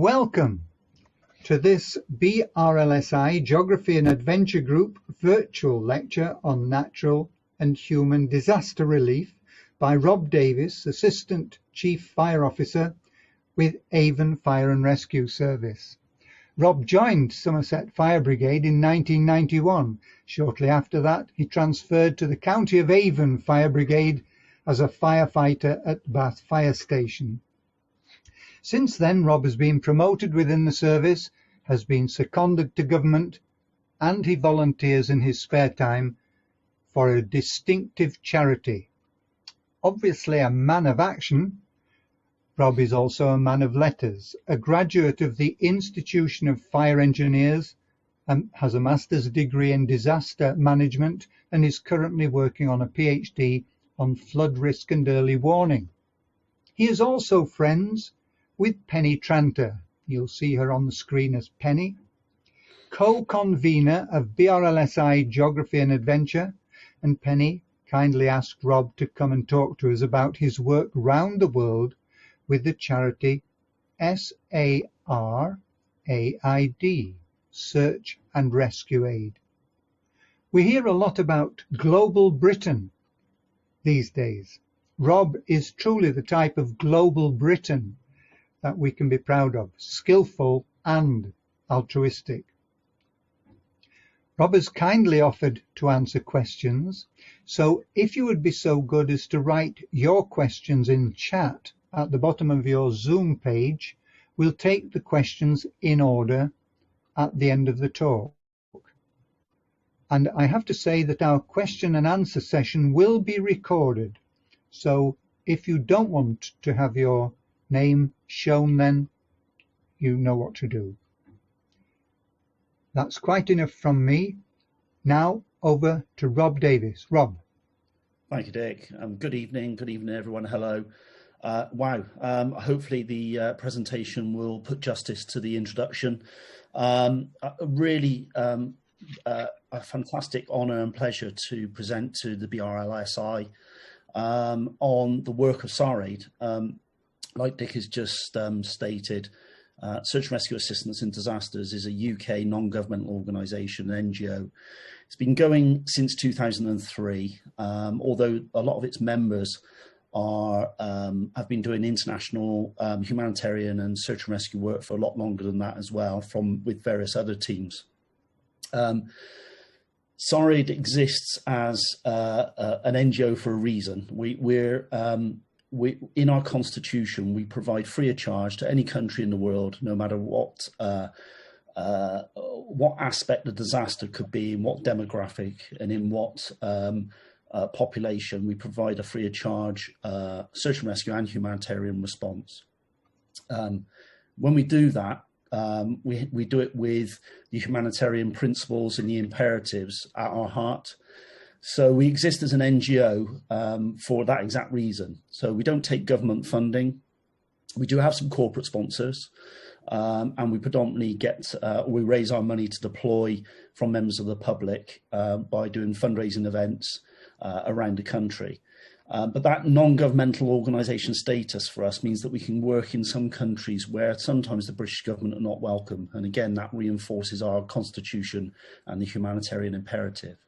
Welcome to this BRLSI Geography and Adventure Group virtual lecture on natural and human disaster relief by Rob Davis, Assistant Chief Fire Officer with Avon Fire and Rescue Service. Rob joined Somerset Fire Brigade in 1991. Shortly after that, he transferred to the County of Avon Fire Brigade as a firefighter at Bath Fire Station. Since then, Rob has been promoted within the service, has been seconded to government, and he volunteers in his spare time for a distinctive charity. Obviously a man of action, Rob is also a man of letters, a graduate of the Institution of Fire Engineers, has a master's degree in disaster management, and is currently working on a PhD on flood risk and early warning. He is also friends with Penny Tranter, you'll see her on the screen as Penny, co-convener of BRLSI Geography and Adventure, and Penny kindly asked Rob to come and talk to us about his work round the world with the charity S.A.R.A.I.D, Search and Rescue Aid. We hear a lot about global Britain these days. Rob is truly the type of global Britain that we can be proud of, skillful and altruistic. Rob has kindly offered to answer questions, so if you would be so good as to write your questions in chat at the bottom of your Zoom page, we'll take the questions in order at the end of the talk. And I have to say that our question and answer session will be recorded, so if you don't want to have your name shown, then you know what to do. That's quite enough from me. Now over to Rob Davis. Rob. Thank you, Dick. Good evening everyone. Hello. Wow. Hopefully the presentation will put justice to the introduction. Really a fantastic honour and pleasure to present to the BRLSI on the work of SARAID. Like Dick has just stated, Search and Rescue Assistance in Disasters is a UK non-governmental organisation, an NGO. It's been going since 2003, although a lot of its members have been doing international humanitarian and search and rescue work for a lot longer than that as well, with various other teams. SARAID exists as an NGO for a reason. In our constitution, we provide free of charge to any country in the world, no matter what aspect the disaster could be, in what demographic and in what population. We provide a free of charge search and rescue and humanitarian response. When we do that, we do it with the humanitarian principles and the imperatives at our heart. So we exist as an NGO for that exact reason. So we don't take government funding. We do have some corporate sponsors, and we predominantly we raise our money to deploy from members of the public by doing fundraising events around the country. But that non-governmental organisation status for us means that we can work in some countries where sometimes the British government are not welcome. And again, that reinforces our constitution and the humanitarian imperative.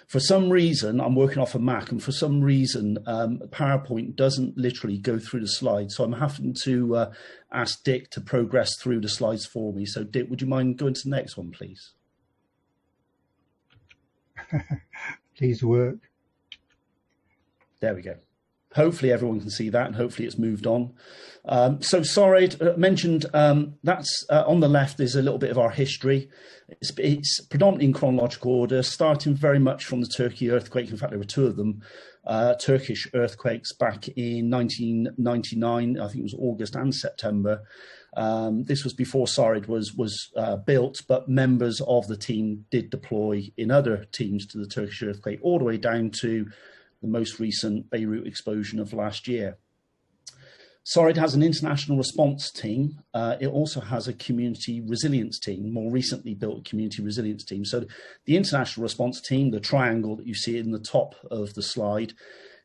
For some reason, I'm working off a Mac, and for some reason, PowerPoint doesn't literally go through the slides. So I'm having to ask Dick to progress through the slides for me. So Dick, would you mind going to the next one, please? Please work. There we go. Hopefully everyone can see that, and hopefully it's moved on. So SARAID mentioned, that's on the left is a little bit of our history. It's predominantly in chronological order, starting very much from the Turkey earthquake. In fact, there were two of them, Turkish earthquakes back in 1999. I think it was August and September. This was before SARAID was built, but members of the team did deploy in other teams to the Turkish earthquake, all the way down to the most recent Beirut explosion of last year. SARAID has an international response team. It also has a community resilience team, more recently built community resilience team. So the international response team, the triangle that you see in the top of the slide,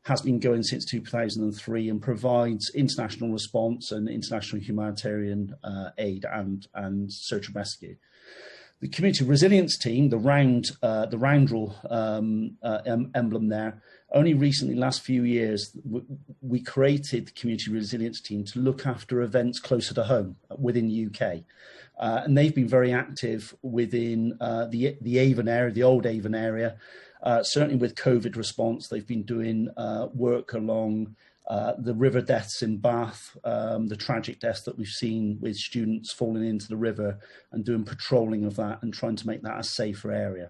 has been going since 2003 and provides international response and international humanitarian aid and search and rescue. The community resilience team, the roundel emblem there, only recently, last few years, we created the community resilience team to look after events closer to home within the UK. And they've been very active within the Avon area, the old Avon area. Certainly with COVID response, they've been doing work along the river deaths in Bath, the tragic deaths that we've seen with students falling into the river, and doing patrolling of that and trying to make that a safer area.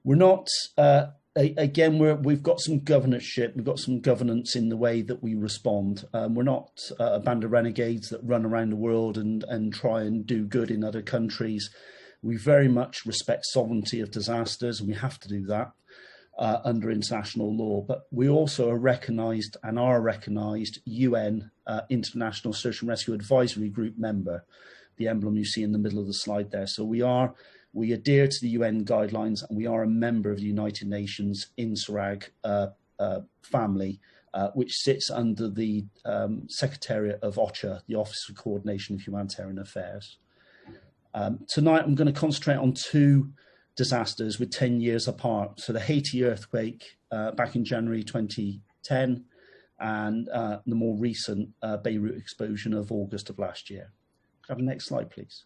We're not, again, we've got some governorship, we've got some governance in the way that we respond. We're not a band of renegades that run around the world and try and do good in other countries. We very much respect sovereignty of disasters, and we have to do that under international law. But we also are recognised and are a recognised UN International Search and Rescue Advisory Group member, the emblem you see in the middle of the slide there. So we adhere to the UN guidelines, and we are a member of the United Nations S.A.R.A.I.D family, which sits under the Secretariat of OCHA, the Office for Coordination of Humanitarian Affairs. Tonight I'm going to concentrate on two disasters with 10 years apart. So the Haiti earthquake back in January 2010 and the more recent Beirut explosion of August of last year. Could I have the next slide, please?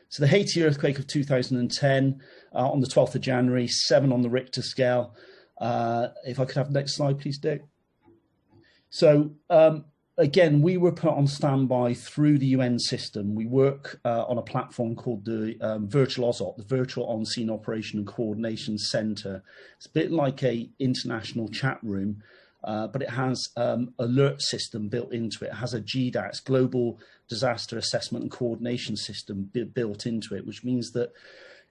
So the Haiti earthquake of 2010 on the 12th of January, 7 on the Richter scale. If I could have the next slide, please, Dick. So again, we were put on standby through the UN system. We work on a platform called the Virtual OSOC, the Virtual On-Scene Operation and Coordination Centre. It's a bit like an international chat room, but it has alert system built into it. It has a GDAS, Global Disaster Assessment and Coordination System, built into it, which means that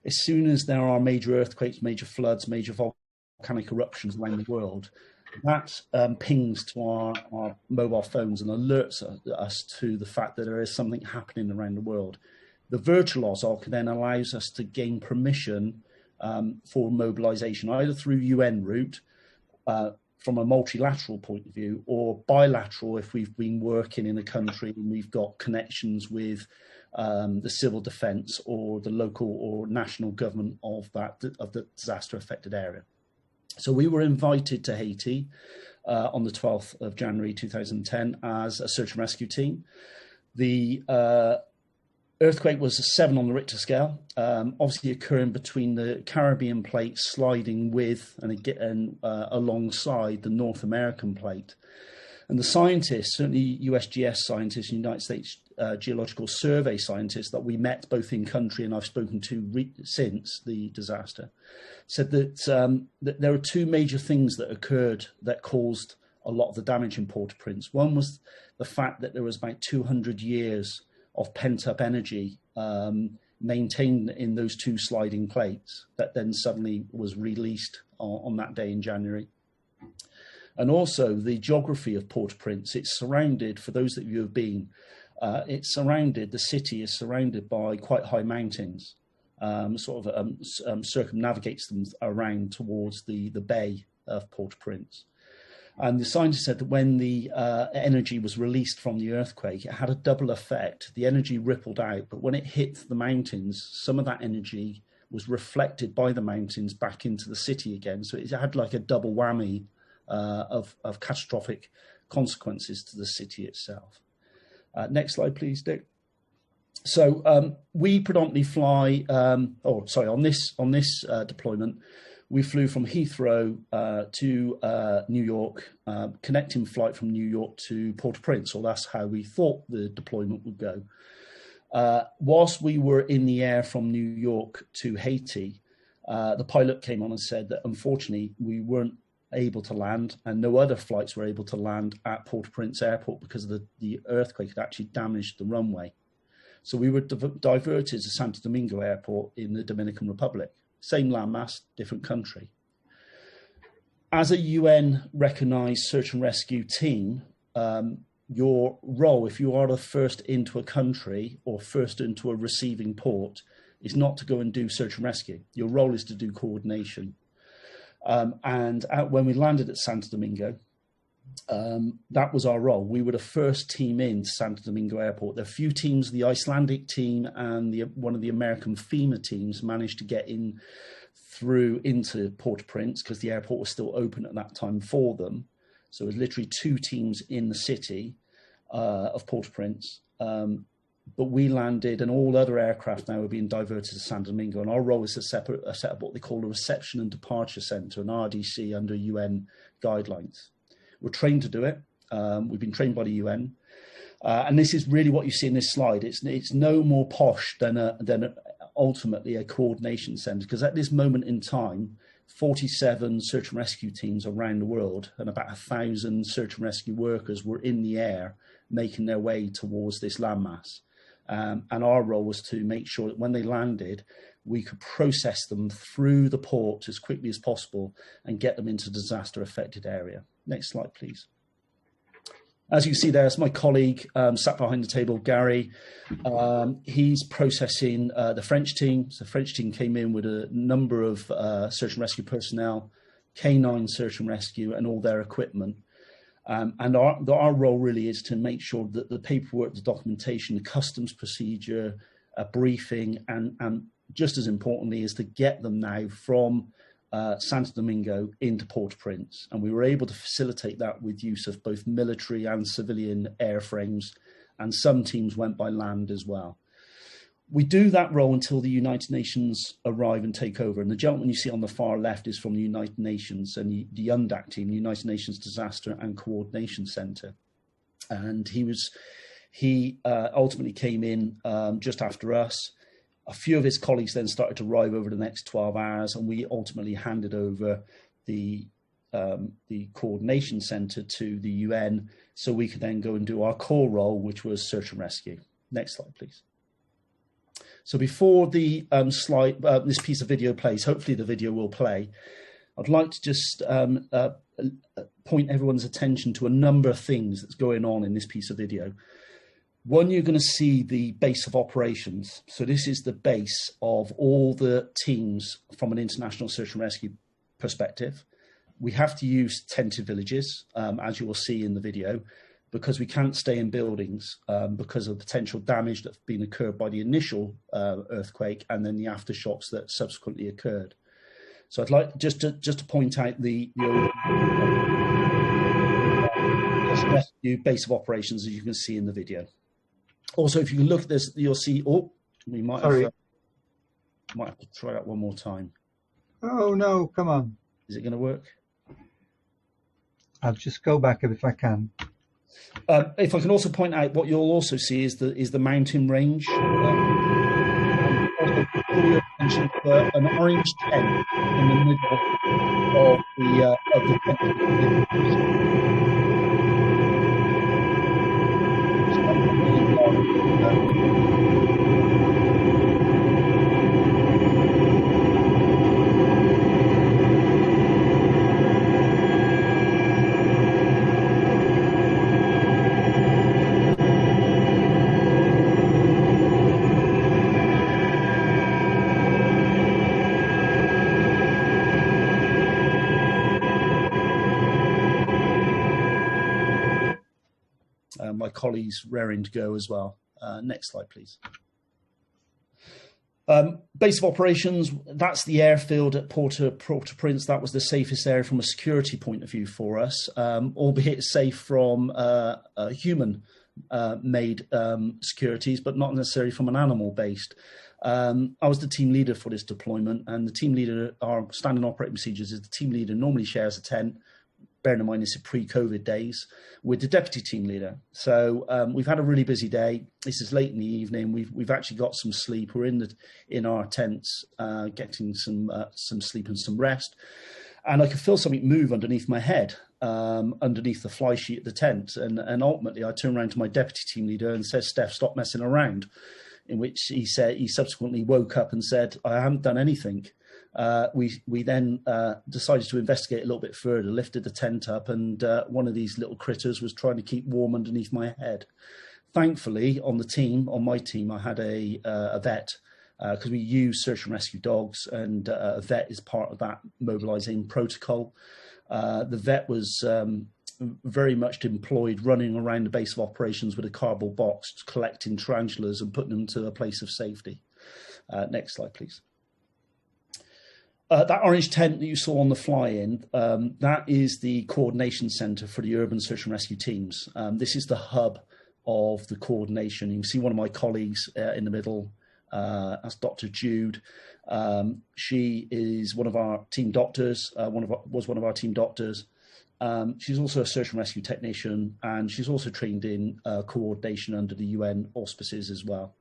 as soon as there are major earthquakes, major floods, major volcanic eruptions around the world, that pings to our mobile phones and alerts us to the fact that there is something happening around the world. The virtual OSOC then allows us to gain permission for mobilization, either through UN route, from a multilateral point of view, or bilateral if we've been working in a country and we've got connections with the civil defence or the local or national government of the disaster affected area. So we were invited to Haiti on the 12th of January 2010 as a search and rescue team. The earthquake was a 7 on the Richter scale, obviously occurring between the Caribbean plate sliding with and alongside the North American plate. And the scientists, certainly USGS scientists, United States Geological Survey scientists that we met both in country and I've spoken to since the disaster, said that there are two major things that occurred that caused a lot of the damage in Port-au-Prince. One was the fact that there was about 200 years of pent-up energy maintained in those two sliding plates that then suddenly was released on that day in January. And also the geography of Port-au-Prince. It's surrounded, for those of you who have been, the city is surrounded by quite high mountains, circumnavigates them around towards the bay of Port-au-Prince. And the scientists said that when the energy was released from the earthquake, it had a double effect. The energy rippled out, but when it hit the mountains, some of that energy was reflected by the mountains back into the city again. So it had like a double whammy of catastrophic consequences to the city itself. Next slide, please, Dick. So we predominantly fly, on this deployment, we flew from Heathrow to New York, connecting flight from New York to Port-au-Prince, or that's how we thought the deployment would go. Whilst we were in the air from New York to Haiti, the pilot came on and said that unfortunately we weren't able to land, and no other flights were able to land at Port-au-Prince airport because the earthquake had actually damaged the runway. So we were diverted to Santo Domingo airport in the Dominican Republic. Same landmass, different country. As a UN recognised search and rescue team, your role, if you are the first into a country or first into a receiving port, is not to go and do search and rescue. Your role is to do coordination. When we landed at Santo Domingo, that was our role. We were the first team into Santo Domingo Airport. There are a few teams, the Icelandic team and one of the American FEMA teams managed to get in through into Port-au-Prince because the airport was still open at that time for them. So it was literally 2 teams in the city of Port-au-Prince. But we landed, and all other aircraft now are being diverted to Santo Domingo. And our role is to set up what they call a reception and departure centre, an RDC under UN guidelines. We're trained to do it. We've been trained by the UN. And this is really what you see in this slide. It's no more posh than ultimately a coordination centre, because at this moment in time, 47 search and rescue teams around the world and about 1,000 search and rescue workers were in the air making their way towards this landmass. And our role was to make sure that when they landed, we could process them through the port as quickly as possible and get them into disaster-affected area. Next slide, please. As you see there, it's my colleague sat behind the table, Gary. He's processing the French team. So the French team came in with a number of search and rescue personnel, K9 search and rescue, and all their equipment. And our role really is to make sure that the paperwork, the documentation, the customs procedure, briefing, and just as importantly is to get them now from Santo Domingo into Port-au-Prince. And we were able to facilitate that with use of both military and civilian airframes, and some teams went by land as well. We do that role until the United Nations arrive and take over. And the gentleman you see on the far left is from the United Nations and the UNDAC team, the United Nations Disaster and Coordination Centre. And he ultimately came in just after us. A few of his colleagues then started to arrive over the next 12 hours, and we ultimately handed over the coordination centre to the UN so we could then go and do our core role, which was search and rescue. Next slide, please. So before the this piece of video plays, hopefully the video will play, I'd like to just point everyone's attention to a number of things that's going on in this piece of video. One, you're going to see the base of operations. So this is the base of all the teams from an international search and rescue perspective. We have to use tented villages, as you will see in the video, because we can't stay in buildings because of potential damage that's been occurred by the initial earthquake and then the aftershocks that subsequently occurred. So I'd like just to point out the rescue base of operations, as you can see in the video. Also, if you look at this, you'll see. Oh, we might have to try that one more time. Oh no! Come on. Is it going to work? I'll just go back if I can. If I can also point out, what you'll also see is the mountain range. And also draw your attention to an orange tent in the middle of the tent. My colleagues raring to go as well. Next slide, please. Base of operations, that's the airfield at Port-au-Prince. That was the safest area from a security point of view for us, albeit safe from human-made securities, but not necessarily from an animal-based. I was the team leader for this deployment, and the team leader, our standard operating procedures is the team leader normally shares a tent, bearing in mind this is pre-COVID days, with the deputy team leader. So we've had a really busy day. This is late in the evening. We've actually got some sleep. We're in our tents, getting some sleep and some rest. And I could feel something move underneath my head, underneath the fly sheet of the tent. And ultimately, I turned around to my deputy team leader and said, "Steph, stop messing around." In which he subsequently woke up and said, "I haven't done anything." We then decided to investigate a little bit further, lifted the tent up, and one of these little critters was trying to keep warm underneath my head. Thankfully, on my team, I had a vet because we use search and rescue dogs, and a vet is part of that mobilising protocol. The vet was very much employed running around the base of operations with a cardboard box, collecting tarantulas and putting them to a place of safety. Next slide, please. That orange tent that you saw on the fly-in, that is the coordination centre for the urban search and rescue teams. This is the hub of the coordination. You can see one of my colleagues in the middle. That's Dr. Jude. She is one of our team doctors, was one of our team doctors. She's also a search and rescue technician, and she's also trained in coordination under the UN auspices as well.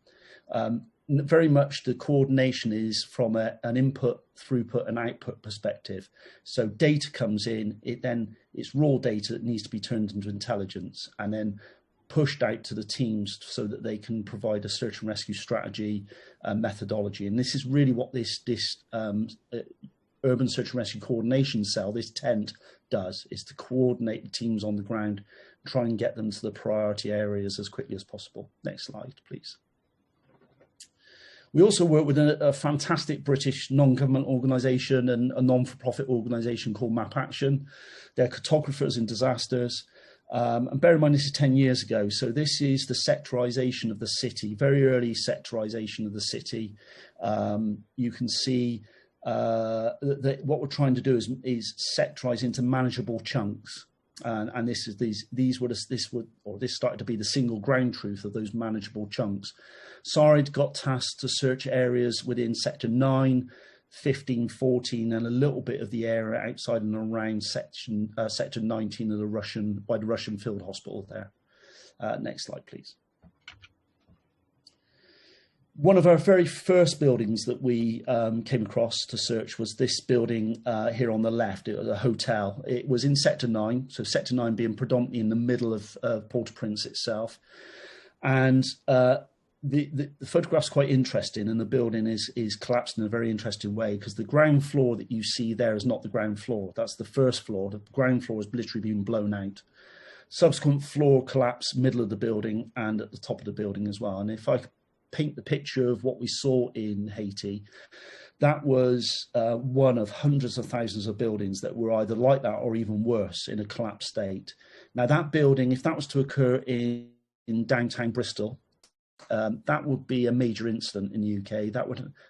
Very much the coordination is from an input, throughput and output perspective. So data comes in, it's raw data that needs to be turned into intelligence and then pushed out to the teams so that they can provide a search and rescue strategy and methodology. And this is really what this urban search and rescue coordination cell, this tent, does, is to coordinate the teams on the ground, try and get them to the priority areas as quickly as possible. Next slide, please. We also work with a fantastic British non-government organisation and a non-for-profit organisation called Map Action. They're cartographers in disasters. And bear in mind, this is 10 years ago. So this is the sectorization of the city, very early sectorization of the city. You can see that what we're trying to do is sectorize into manageable chunks. And this started to be the single ground truth of those manageable chunks. SARAID got tasked to search areas within Sector 9, 15, 14, and a little bit of the area outside and around Sector 19 of the Russian field hospital there. Next slide, please. One of our very first buildings that we came across to search was this building here on the left. It was a hotel. It was in Sector 9, so Sector 9 being predominantly in the middle of Port-au-Prince itself. And the photograph's quite interesting, and the building is collapsed in a very interesting way, because the ground floor that you see there is not the ground floor. That's the first floor. The ground floor has literally been blown out. Subsequent floor collapse, middle of the building and at the top of the building as well. And if I paint the picture of what we saw in Haiti, that was one of hundreds of thousands of buildings that were either like that or even worse in a collapsed state. Now that building, if that was to occur in downtown Bristol, that would be a major incident in the UK.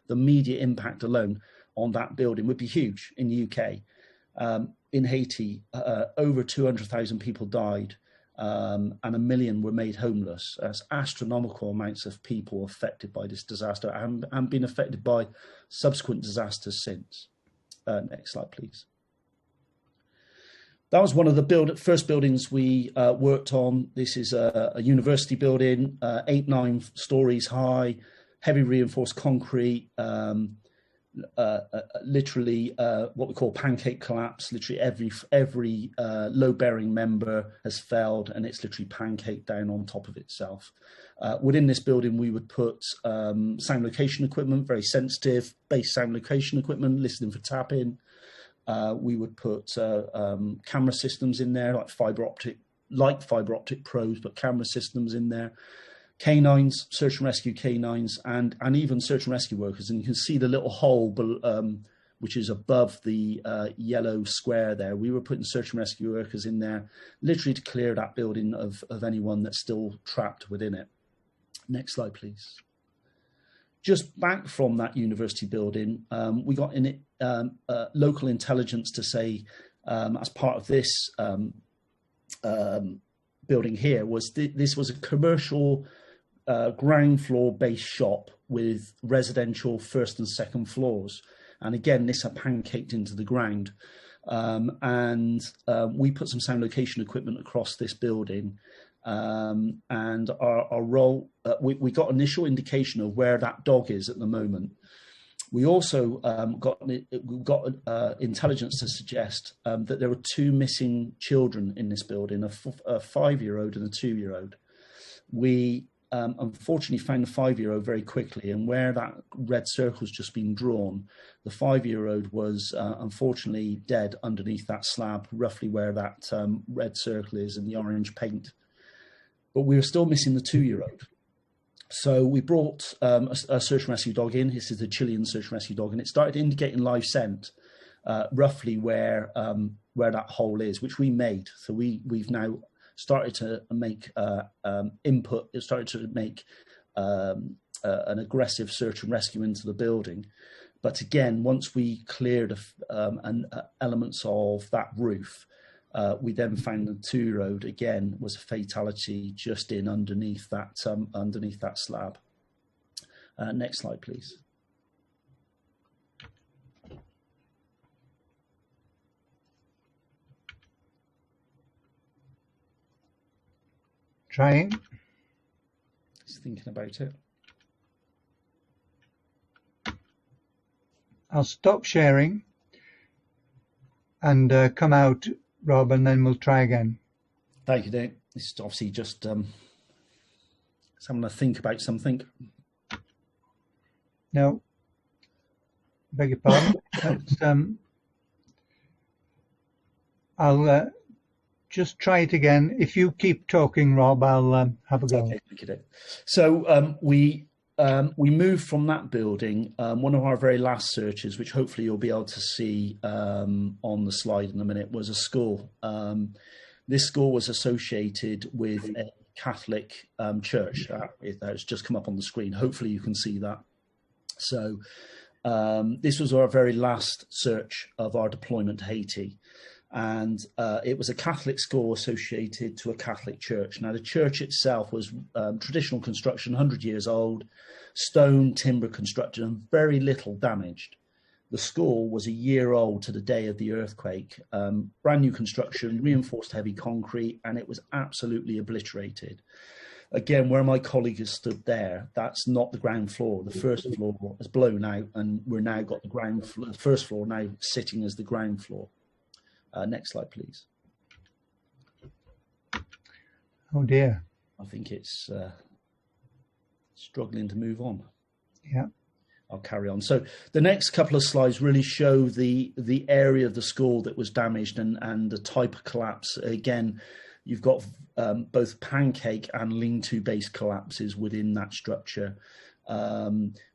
The media impact alone on that building would be huge in the UK. In Haiti, over 200,000 people died, and 1 million were made homeless. That's astronomical amounts of people affected by this disaster and been affected by subsequent disasters since. Next slide, please. That was one of the first buildings we worked on. This is a university building, 8-9 stories high, heavy reinforced concrete, literally what we call pancake collapse. Literally every load-bearing member has failed, and it's literally pancaked down on top of itself. Within this building, we would put sound location equipment, very sensitive base sound location equipment, listening for tapping. We would put camera systems in there, like fiber optic probes, but camera systems in there. Canines, search and rescue canines, and even search and rescue workers. And you can see the little hole, which is above the yellow square there. We were putting search and rescue workers in there, literally to clear that building of anyone that's still trapped within it. Next slide, please. Just back from that university building, we got in it local intelligence to say, as part of this building here, this was a commercial ground floor based shop with residential first and second floors. And again, this had pancaked into the ground. We put some sound location equipment across this building. And our role, we got initial indication of where that dog is at the moment. We also got intelligence to suggest that there were 2 missing children in this building, a 5-year-old and a 2-year-old. We unfortunately found the 5-year-old very quickly, and where that red circle's just been drawn, the 5-year-old was unfortunately dead underneath that slab, roughly where that red circle is in the orange paint. But we were still missing the 2-year-old. So we brought a search and rescue dog in. This is the Chilean search and rescue dog, and it started indicating live scent, roughly where that hole is, which we made. So we've now started to make input. It started to make an aggressive search and rescue into the building. But again, once we cleared elements of that roof, we then found the 2-year-old again was a fatality just in underneath that slab. Next slide, please. Trying. Just thinking about it. I'll stop sharing and come out, Rob, and then we'll try again. Thank you, Dave. This is obviously just someone to think about something. No, beg your pardon. I'll just try it again. If you keep talking, Rob, I'll have a go. Okay, thank you, Dave. So we moved from that building. One of our very last searches, which hopefully you'll be able to see on the slide in a minute, was a school. This school was associated with a Catholic church. That's just come up on the screen. Hopefully you can see that. So this was our very last search of our deployment to Haiti. And it was a Catholic school associated to a Catholic church. Now, the church itself was traditional construction, 100 years old, stone, timber constructed, and very little damaged. The school was a year old to the day of the earthquake, brand new construction, reinforced heavy concrete, and it was absolutely obliterated. Again, where my colleague has stood there, that's not the ground floor. The first floor has blown out, and we're now got the first floor now sitting as the ground floor. Next slide, please. Oh dear. I think it's struggling to move on. Yeah. I'll carry on. So the next couple of slides really show the area of the school that was damaged and the type of collapse. Again, you've got both pancake and lean-to based collapses within that structure.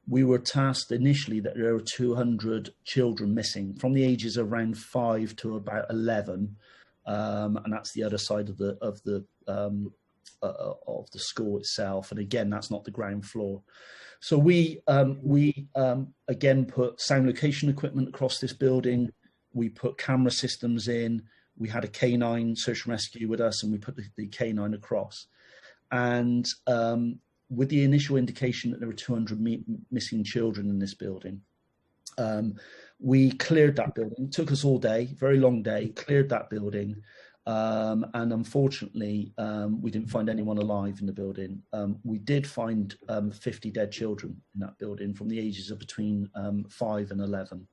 We were tasked initially that there were 200 children missing from the ages of around 5 to about 11, and that's the other side of the school itself. And again, that's not the ground floor. So we again put sound location equipment across this building. We put camera systems in. We had a canine search and rescue with us, and we put the canine across. And with the initial indication that there were 200 missing children in this building, we cleared that building. It took us all day, very long day, cleared that building. And unfortunately, we didn't find anyone alive in the building. We did find 50 dead children in that building from the ages of between 5 and 11.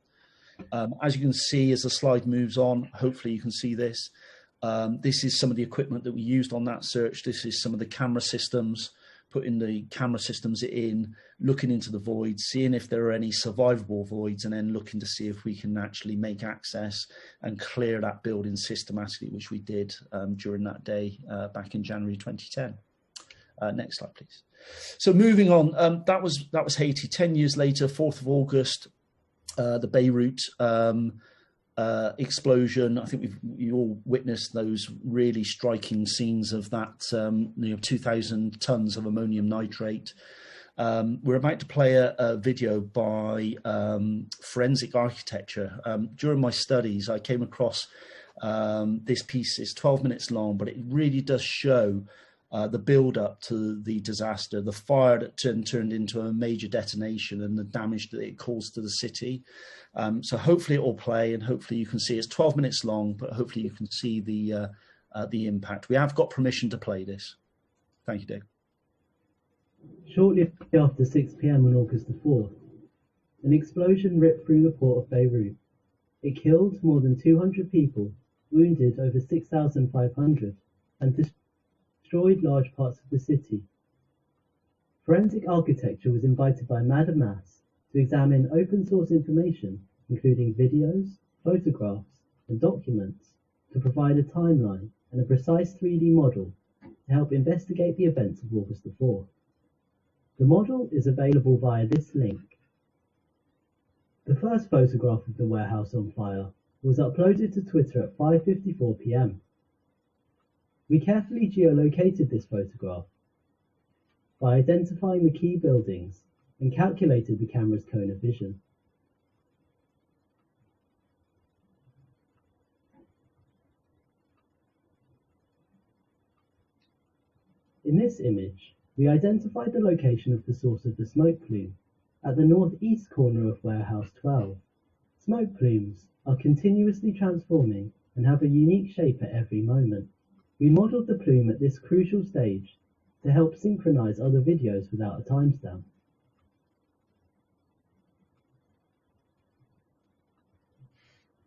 As you can see, as the slide moves on, hopefully you can see this. This is some of the equipment that we used on that search. This is some of the camera systems, putting the camera systems in, looking into the voids, seeing if there are any survivable voids, and then looking to see if we can actually make access and clear that building systematically, which we did during that day back in January 2010. Next slide, please. So moving on, that was Haiti. 10 years later, 4th of August, the Beirut explosion. I think you all witnessed those really striking scenes of that 2,000 tons of ammonium nitrate. We're about to play a video by Forensic Architecture. During my studies, I came across this piece. It's 12 minutes long, but it really does show the build-up to the disaster, the fire that turned into a major detonation, and the damage that it caused to the city. So hopefully it will play, and hopefully you can see. It's 12 minutes long, but hopefully you can see the impact. We have got permission to play this. Thank you, Dave. Shortly after 6 p.m. on August the 4th, an explosion ripped through the port of Beirut. It killed more than 200 people, wounded over 6,500, and destroyed large parts of the city. Forensic Architecture was invited by Madame Mass to examine open source information, including videos, photographs, and documents, to provide a timeline and a precise 3D model to help investigate the events of August the 4th. The model is available via this link. The first photograph of the warehouse on fire was uploaded to Twitter at 5:54 p.m. We carefully geolocated this photograph by identifying the key buildings and calculated the camera's cone of vision. In this image, we identified the location of the source of the smoke plume at the northeast corner of Warehouse 12. Smoke plumes are continuously transforming and have a unique shape at every moment. We modeled the plume at this crucial stage to help synchronize other videos without a timestamp.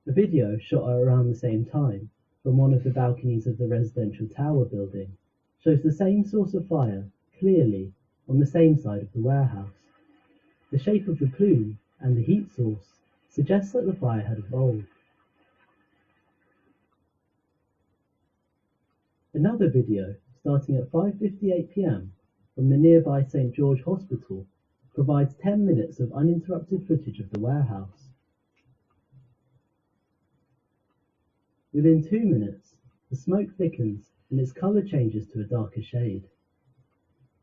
The video shot at around the same time from one of the balconies of the residential tower building shows the same source of fire clearly on the same side of the warehouse. The shape of the plume and the heat source suggests that the fire had evolved. Another video, starting at 5:58 p.m. from the nearby St. George Hospital, provides 10 minutes of uninterrupted footage of the warehouse. Within 2 minutes, the smoke thickens and its colour changes to a darker shade.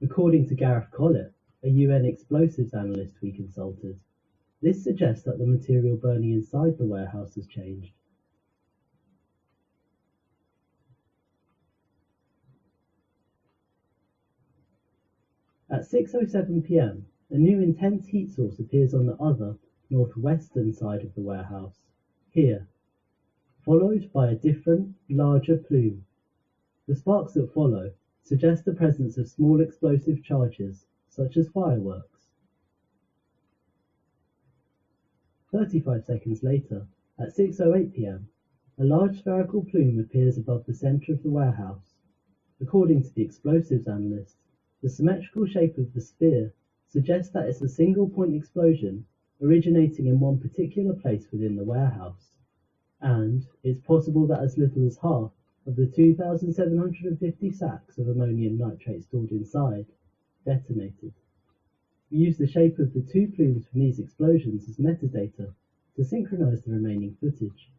According to Gareth Collett, a UN explosives analyst we consulted, this suggests that the material burning inside the warehouse has changed. At 6:07 p.m, a new intense heat source appears on the other, northwestern side of the warehouse, here, followed by a different, larger plume. The sparks that follow suggest the presence of small explosive charges, such as fireworks. 35 seconds later, at 6:08 p.m, a large spherical plume appears above the center of the warehouse. According to the explosives analyst, the symmetrical shape of the sphere suggests that it's a single-point explosion originating in one particular place within the warehouse, and it's possible that as little as half of the 2,750 sacks of ammonium nitrate stored inside detonated. We use the shape of the two plumes from these explosions as metadata to synchronize the remaining footage.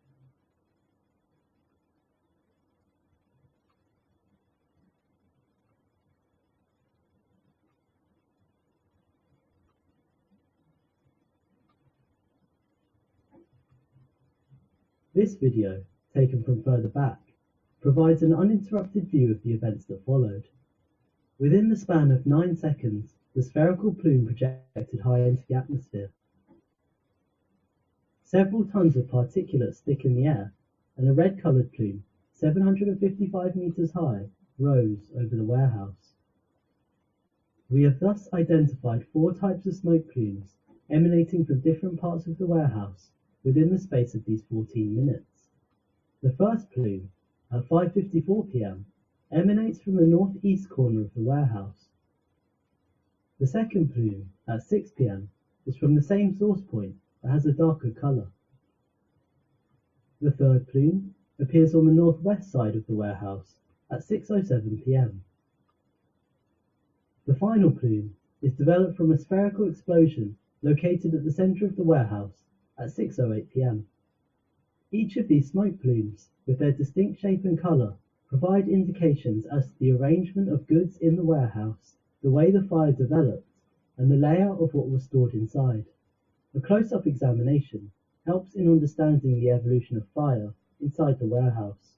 This video, taken from further back, provides an uninterrupted view of the events that followed. Within the span of 9 seconds, the spherical plume projected high into the atmosphere. Several tons of particulates thicken the air, and a red-coloured plume, 755 meters high, rose over the warehouse. We have thus identified 4 types of smoke plumes emanating from different parts of the warehouse within the space of these 14 minutes. The first plume, at 5:54 p.m, emanates from the northeast corner of the warehouse. The second plume, at 6 p.m, is from the same source point but has a darker colour. The third plume appears on the northwest side of the warehouse at 6:07 p.m. The final plume is developed from a spherical explosion located at the centre of the warehouse at 6:08 p.m. Each of these smoke plumes, with their distinct shape and colour, provide indications as to the arrangement of goods in the warehouse, the way the fire developed, and the layout of what was stored inside. A close-up examination helps in understanding the evolution of fire inside the warehouse.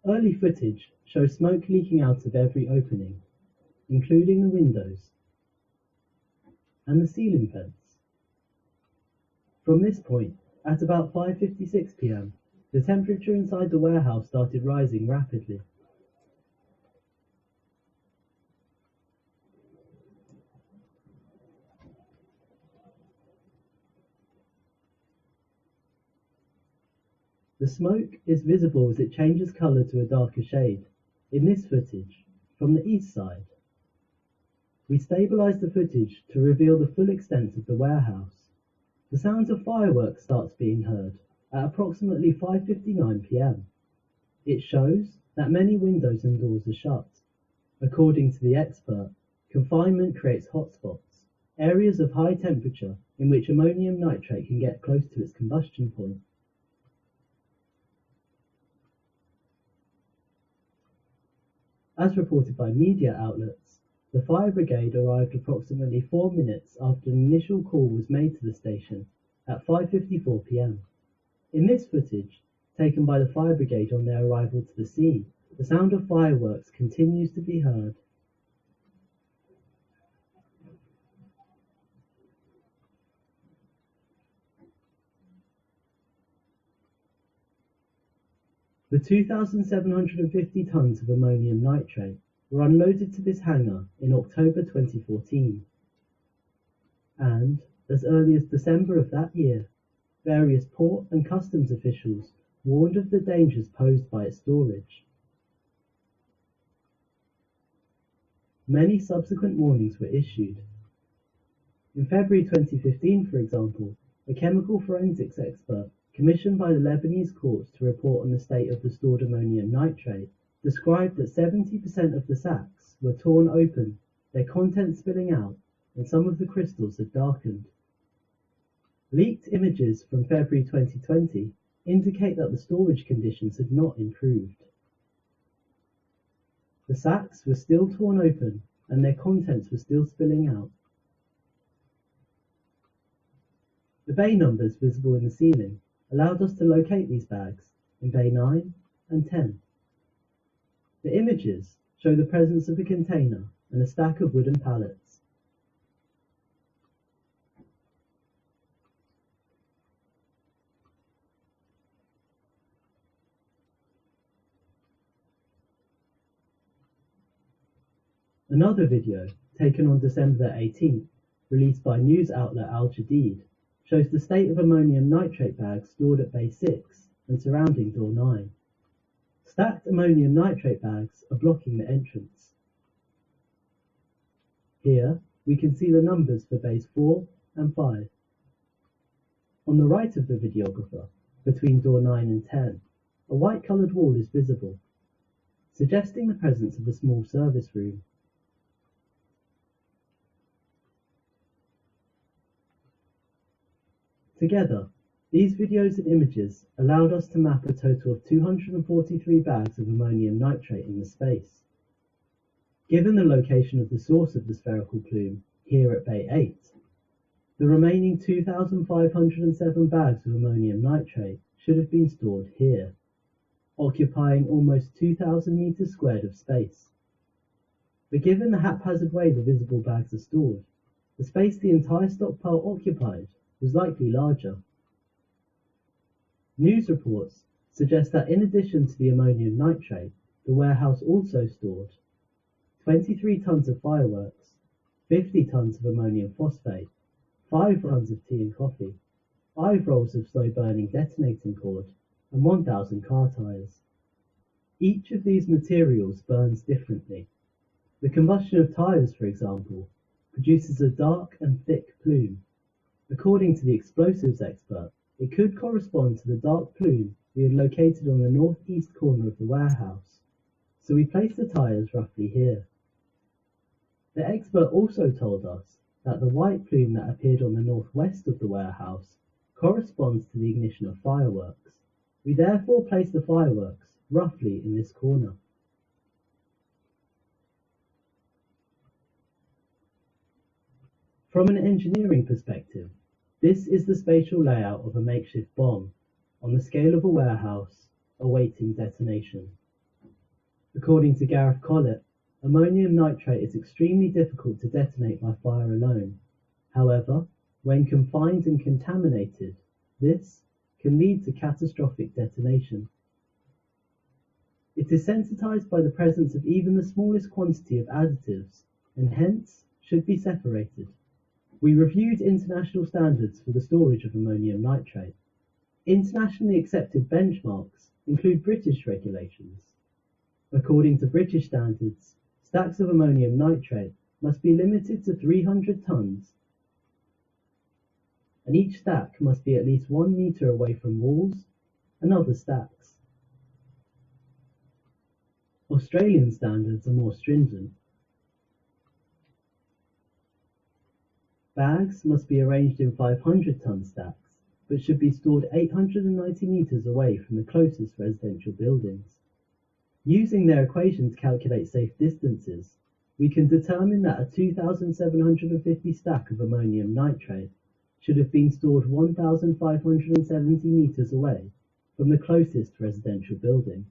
Early footage shows smoke leaking out of every opening, including the windows and the ceiling vents. From this point, at about 5:56 p.m, the temperature inside the warehouse started rising rapidly. The smoke is visible as it changes colour to a darker shade, in this footage, from the east side. We stabilise the footage to reveal the full extent of the warehouse. The sounds of fireworks starts being heard at approximately 5:59 p.m. It shows that many windows and doors are shut. According to the expert, confinement creates hotspots, areas of high temperature in which ammonium nitrate can get close to its combustion point. As reported by media outlets, the fire brigade arrived approximately 4 minutes after an initial call was made to the station at 5:54 p.m. In this footage, taken by the fire brigade on their arrival to the scene, the sound of fireworks continues to be heard. The 2,750 tons of ammonium nitrate were unloaded to this hangar in October 2014. And, as early as December of that year, various port and customs officials warned of the dangers posed by its storage. Many subsequent warnings were issued. In February 2015, for example, a chemical forensics expert commissioned by the Lebanese courts to report on the state of the stored ammonium nitrate described that 70% of the sacks were torn open, their contents spilling out, and some of the crystals had darkened. Leaked images from February 2020 indicate that the storage conditions had not improved. The sacks were still torn open and their contents were still spilling out. The bay numbers visible in the ceiling allowed us to locate these bags in bay 9 and 10. The images show the presence of a container and a stack of wooden pallets. Another video, taken on December 18th, released by news outlet Al-Jadid, shows the state of ammonium nitrate bags stored at bay 6 and surrounding door 9. Stacked ammonium nitrate bags are blocking the entrance. Here, we can see the numbers for bays 4 and 5. On the right of the videographer, between door 9 and 10, a white-coloured wall is visible, suggesting the presence of a small service room. Together, these videos and images allowed us to map a total of 243 bags of ammonium nitrate in the space. Given the location of the source of the spherical plume, here at bay 8, the remaining 2,507 bags of ammonium nitrate should have been stored here, occupying almost 2,000 meters squared of space. But given the haphazard way the visible bags are stored, the space the entire stockpile occupied was likely larger. News reports suggest that in addition to the ammonium nitrate, the warehouse also stored 23 tons of fireworks, 50 tons of ammonium phosphate, 5 runs of tea and coffee, 5 rolls of slow-burning detonating cord, and 1,000 car tires. Each of these materials burns differently. The combustion of tires, for example, produces a dark and thick plume. According to the explosives expert, it could correspond to the dark plume we had located on the northeast corner of the warehouse, so we placed the tires roughly here. The expert also told us that the white plume that appeared on the northwest of the warehouse corresponds to the ignition of fireworks. We therefore placed the fireworks roughly in this corner. From an engineering perspective, this is the spatial layout of a makeshift bomb on the scale of a warehouse awaiting detonation. According to Gareth Collett, ammonium nitrate is extremely difficult to detonate by fire alone. However, when confined and contaminated, this can lead to catastrophic detonation. It is sensitized by the presence of even the smallest quantity of additives, and hence should be separated. We reviewed international standards for the storage of ammonium nitrate. Internationally accepted benchmarks include British regulations. According to British standards, stacks of ammonium nitrate must be limited to 300 tons, and each stack must be at least 1 meter away from walls and other stacks. Australian standards are more stringent. Bags must be arranged in 500-ton stacks, but should be stored 890 meters away from the closest residential buildings. Using their equation to calculate safe distances, we can determine that a 2,750 stack of ammonium nitrate should have been stored 1,570 meters away from the closest residential building.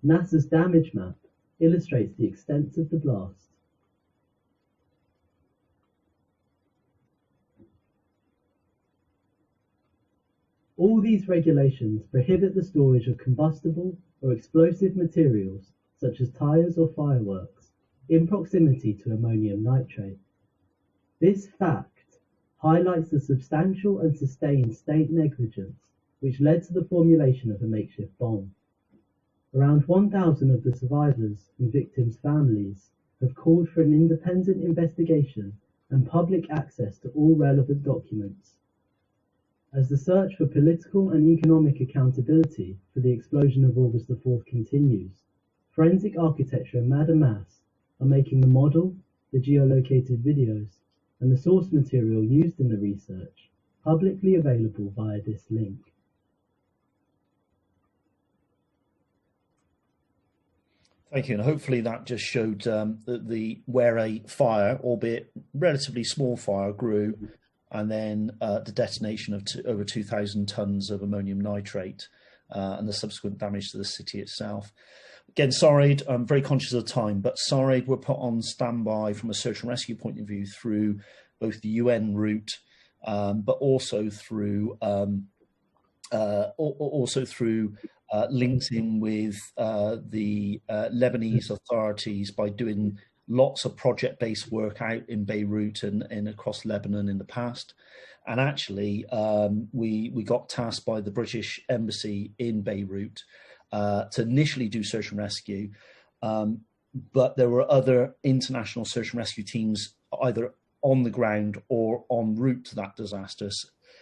NASA's damage map illustrates the extent of the blast. All these regulations prohibit the storage of combustible or explosive materials, such as tires or fireworks, in proximity to ammonium nitrate. This fact highlights the substantial and sustained state negligence which led to the formulation of a makeshift bomb. Around 1,000 of the survivors and victims' families have called for an independent investigation and public access to all relevant documents. As the search for political and economic accountability for the explosion of August the 4th continues, forensic architecture and Madame Mass are making the model, the geolocated videos, and the source material used in the research publicly available via this link. Thank you, and hopefully that just showed where a fire, albeit relatively small fire, grew, and then the detonation of over 2,000 tons of ammonium nitrate and the subsequent damage to the city itself. Again, SARAID, I'm very conscious of the time, but SARAID were put on standby from a search and rescue point of view through both the UN route, but also through linked in with the Lebanese authorities by doing lots of project-based work out in Beirut and across Lebanon in the past. And actually, we got tasked by the British Embassy in Beirut to initially do search and rescue, but there were other international search and rescue teams either on the ground or en route to that disaster.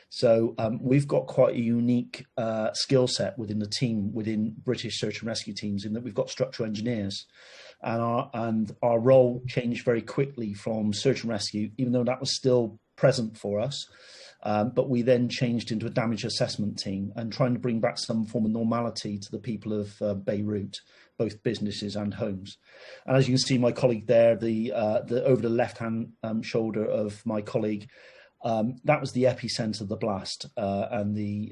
So we've got quite a unique skill set within the team, within British search and rescue teams, in that we've got structural engineers. And our role changed very quickly from search and rescue, even though that was still present for us. But we then changed into a damage assessment team and trying to bring back some form of normality to the people of Beirut, both businesses and homes. And as you can see, my colleague there, the over the left-hand shoulder of my colleague, that was the epicenter of the blast, and the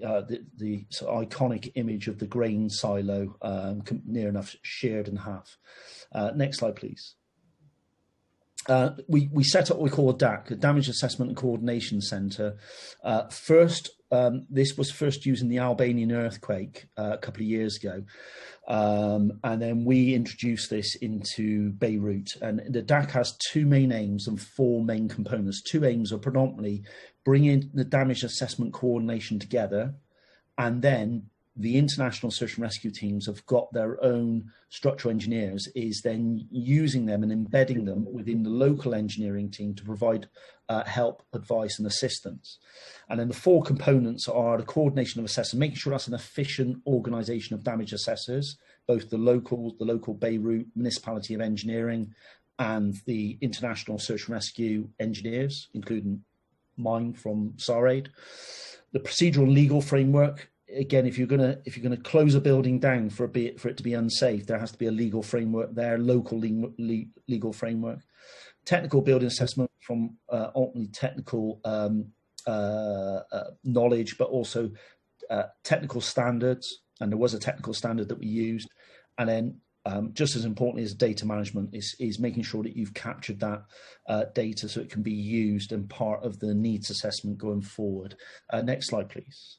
sort of iconic image of the grain silo near enough shared in half. Next slide, please. We set up what we call a DAC, a Damage Assessment and Coordination Centre. This was first used in the Albanian earthquake a couple of years ago. And then we introduced this into Beirut. And the DAC has two main aims and four main components. Two aims are predominantly bringing the damage assessment coordination together, and then the international search and rescue teams have got their own structural engineers, is then using them and embedding them within the local engineering team to provide help, advice and assistance. And then the four components are the coordination of assessors, making sure that's an efficient organisation of damage assessors, both the local Beirut Municipality of Engineering and the international search and rescue engineers, including mine from S.A.R.A.I.D. The procedural and legal framework. Again, if you're gonna close a building down for it to be unsafe, there has to be a legal framework there, local legal framework. Technical building assessment from ultimately technical knowledge, but also technical standards. And there was a technical standard that we used. And then just as importantly as data management is making sure that you've captured that data so it can be used and part of the needs assessment going forward. Next slide, please.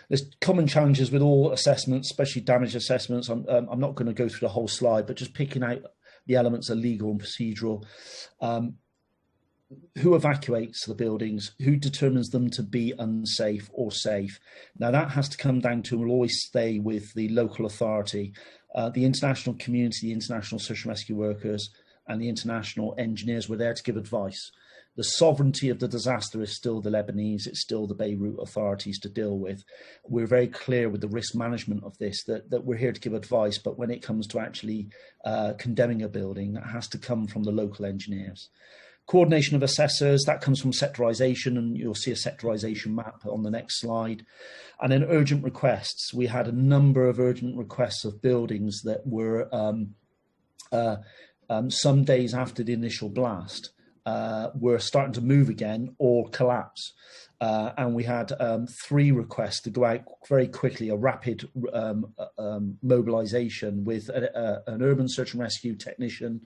There's common challenges with all assessments, especially damage assessments. I'm not going to go through the whole slide, but just picking out the elements of legal and procedural. Who evacuates the buildings? Who determines them to be unsafe or safe? Now that has to come down to, and will always stay with the local authority, the international community, the international search and rescue workers, and the international engineers were there to give advice. The sovereignty of the disaster is still the Lebanese, it's still the Beirut authorities to deal with. We're very clear with the risk management of this, that we're here to give advice, but when it comes to actually condemning a building, that has to come from the local engineers. Coordination of assessors, that comes from sectorization, and you'll see a sectorization map on the next slide. And then urgent requests. We had a number of urgent requests of buildings that were some days after the initial blast were starting to move again or collapse. And we had 3 requests to go out very quickly, a rapid mobilization with an urban search and rescue technician,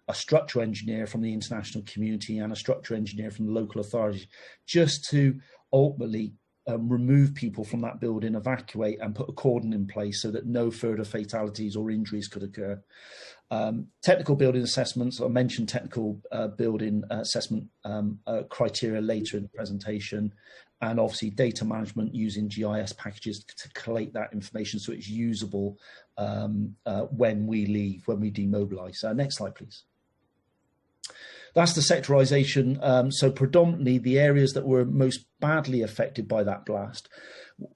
a structural engineer from the international community, and a structural engineer from the local authorities, just to ultimately remove people from that building, evacuate, and put a cordon in place so that no further fatalities or injuries could occur. Technical building assessments, I mentioned technical building assessment criteria later in the presentation, and obviously data management using GIS packages to collate that information so it's usable when we leave, when we demobilize. Next slide, please. That's the sectorization. So predominantly the areas that were most badly affected by that blast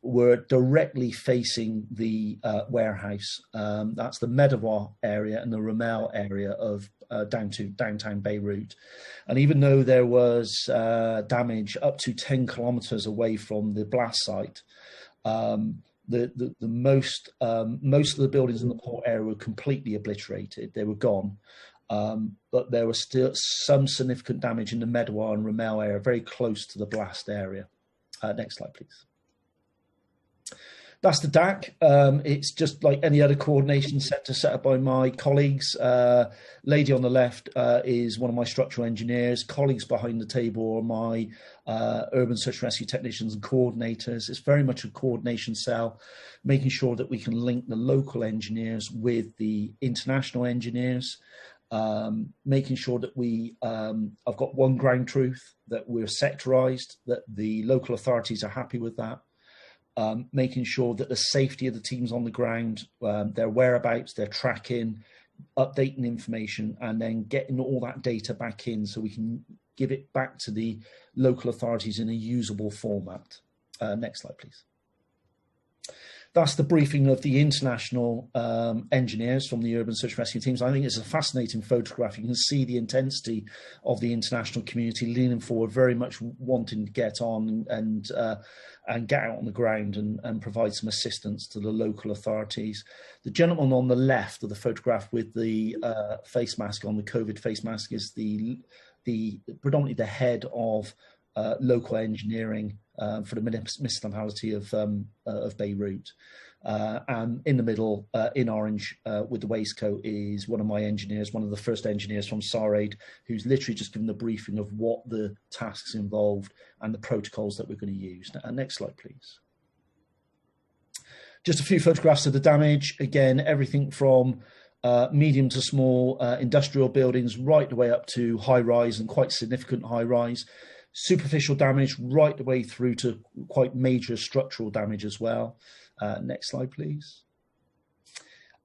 were directly facing the warehouse. That's the Medawar area and the Ramel area of downtown Beirut. And even though there was damage up to 10 kilometers away from the blast site, the most of the buildings in the port area were completely obliterated. They were gone. But there was still some significant damage in the Medawar and Ramel area, very close to the blast area. Next slide, please. That's the DAC. It's just like any other coordination centre set up by my colleagues. Lady on the left is one of my structural engineers. Colleagues behind the table are my urban search and rescue technicians and coordinators. It's very much a coordination cell, making sure that we can link the local engineers with the international engineers. Making sure that I've got one ground truth, that we're sectorized, that the local authorities are happy with that. Making sure that the safety of the teams on the ground, their whereabouts, their tracking, updating information, and then getting all that data back in so we can give it back to the local authorities in a usable format. Next slide, please. That's the briefing of the international engineers from the urban search and rescue teams. I think it's a fascinating photograph. You can see the intensity of the international community leaning forward, very much wanting to get on and get out on the ground and provide some assistance to the local authorities. The gentleman on the left of the photograph with the face mask on, the COVID face mask, is the predominantly the head of local engineering for the municipality of Beirut. And in the middle, in orange, with the waistcoat, is one of my engineers, one of the first engineers from S.A.R.A.I.D, who's literally just given the briefing of what the tasks involved and the protocols that we're going to use. Next slide, please. Just a few photographs of the damage. Again, everything from medium to small industrial buildings right the way up to high-rise and quite significant high-rise. Superficial damage right the way through to quite major structural damage as well. Next slide, please.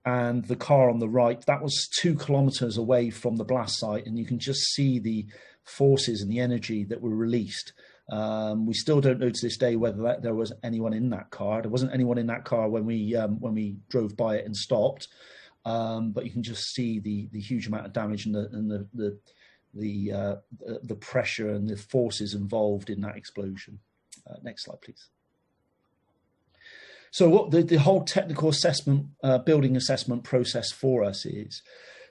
And the car on the right, that was 2 kilometers away from the blast site, and you can just see the forces and the energy that were released. We still don't know to this day whether there was anyone in that car. There wasn't anyone in that car when we drove by it and stopped, but you can just see the huge amount of damage and the pressure and the forces involved in that explosion. Next slide, please. So what the whole technical assessment, building assessment process for us is,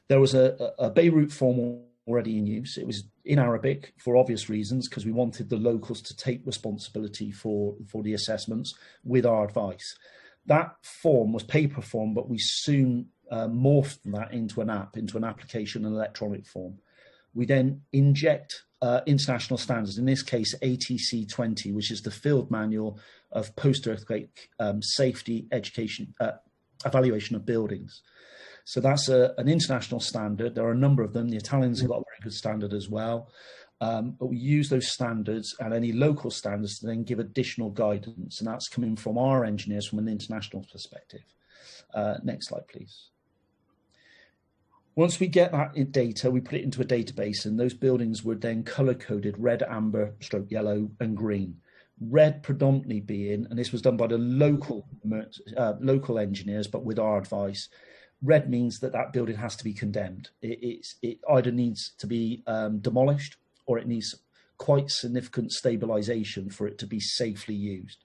there was a Beirut form already in use. It was in Arabic for obvious reasons, because we wanted the locals to take responsibility for the assessments with our advice. That form was paper form, but we soon morphed that into an app, into an application in electronic form. We then inject international standards, in this case ATC 20, which is the field manual of post-earthquake safety education, evaluation of buildings. So that's an international standard. There are a number of them. The Italians have got a very good standard as well. But we use those standards and any local standards to then give additional guidance. And that's coming from our engineers from an international perspective. Next slide, please. Once we get that data, we put it into a database, and those buildings were then color-coded red, amber, stroke yellow, and green. Red predominantly being, and this was done by the local engineers, but with our advice, red means that that building has to be condemned. It either needs to be demolished, or it needs quite significant stabilization for it to be safely used.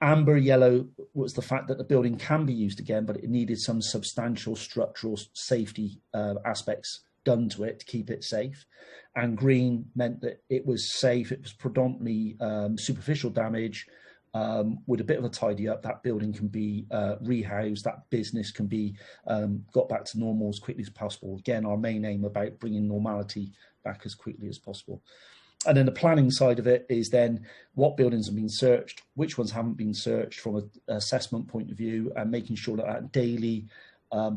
Amber yellow was the fact that the building can be used again, but it needed some substantial structural safety aspects done to it to keep it safe. And green meant that it was safe. It was predominantly superficial damage. With a bit of a tidy up, that building can be rehoused, that business can be got back to normal as quickly as possible. Again, our main aim about bringing normality back as quickly as possible. And then the planning side of it is then what buildings have been searched, which ones haven't been searched from an assessment point of view, and making sure that that daily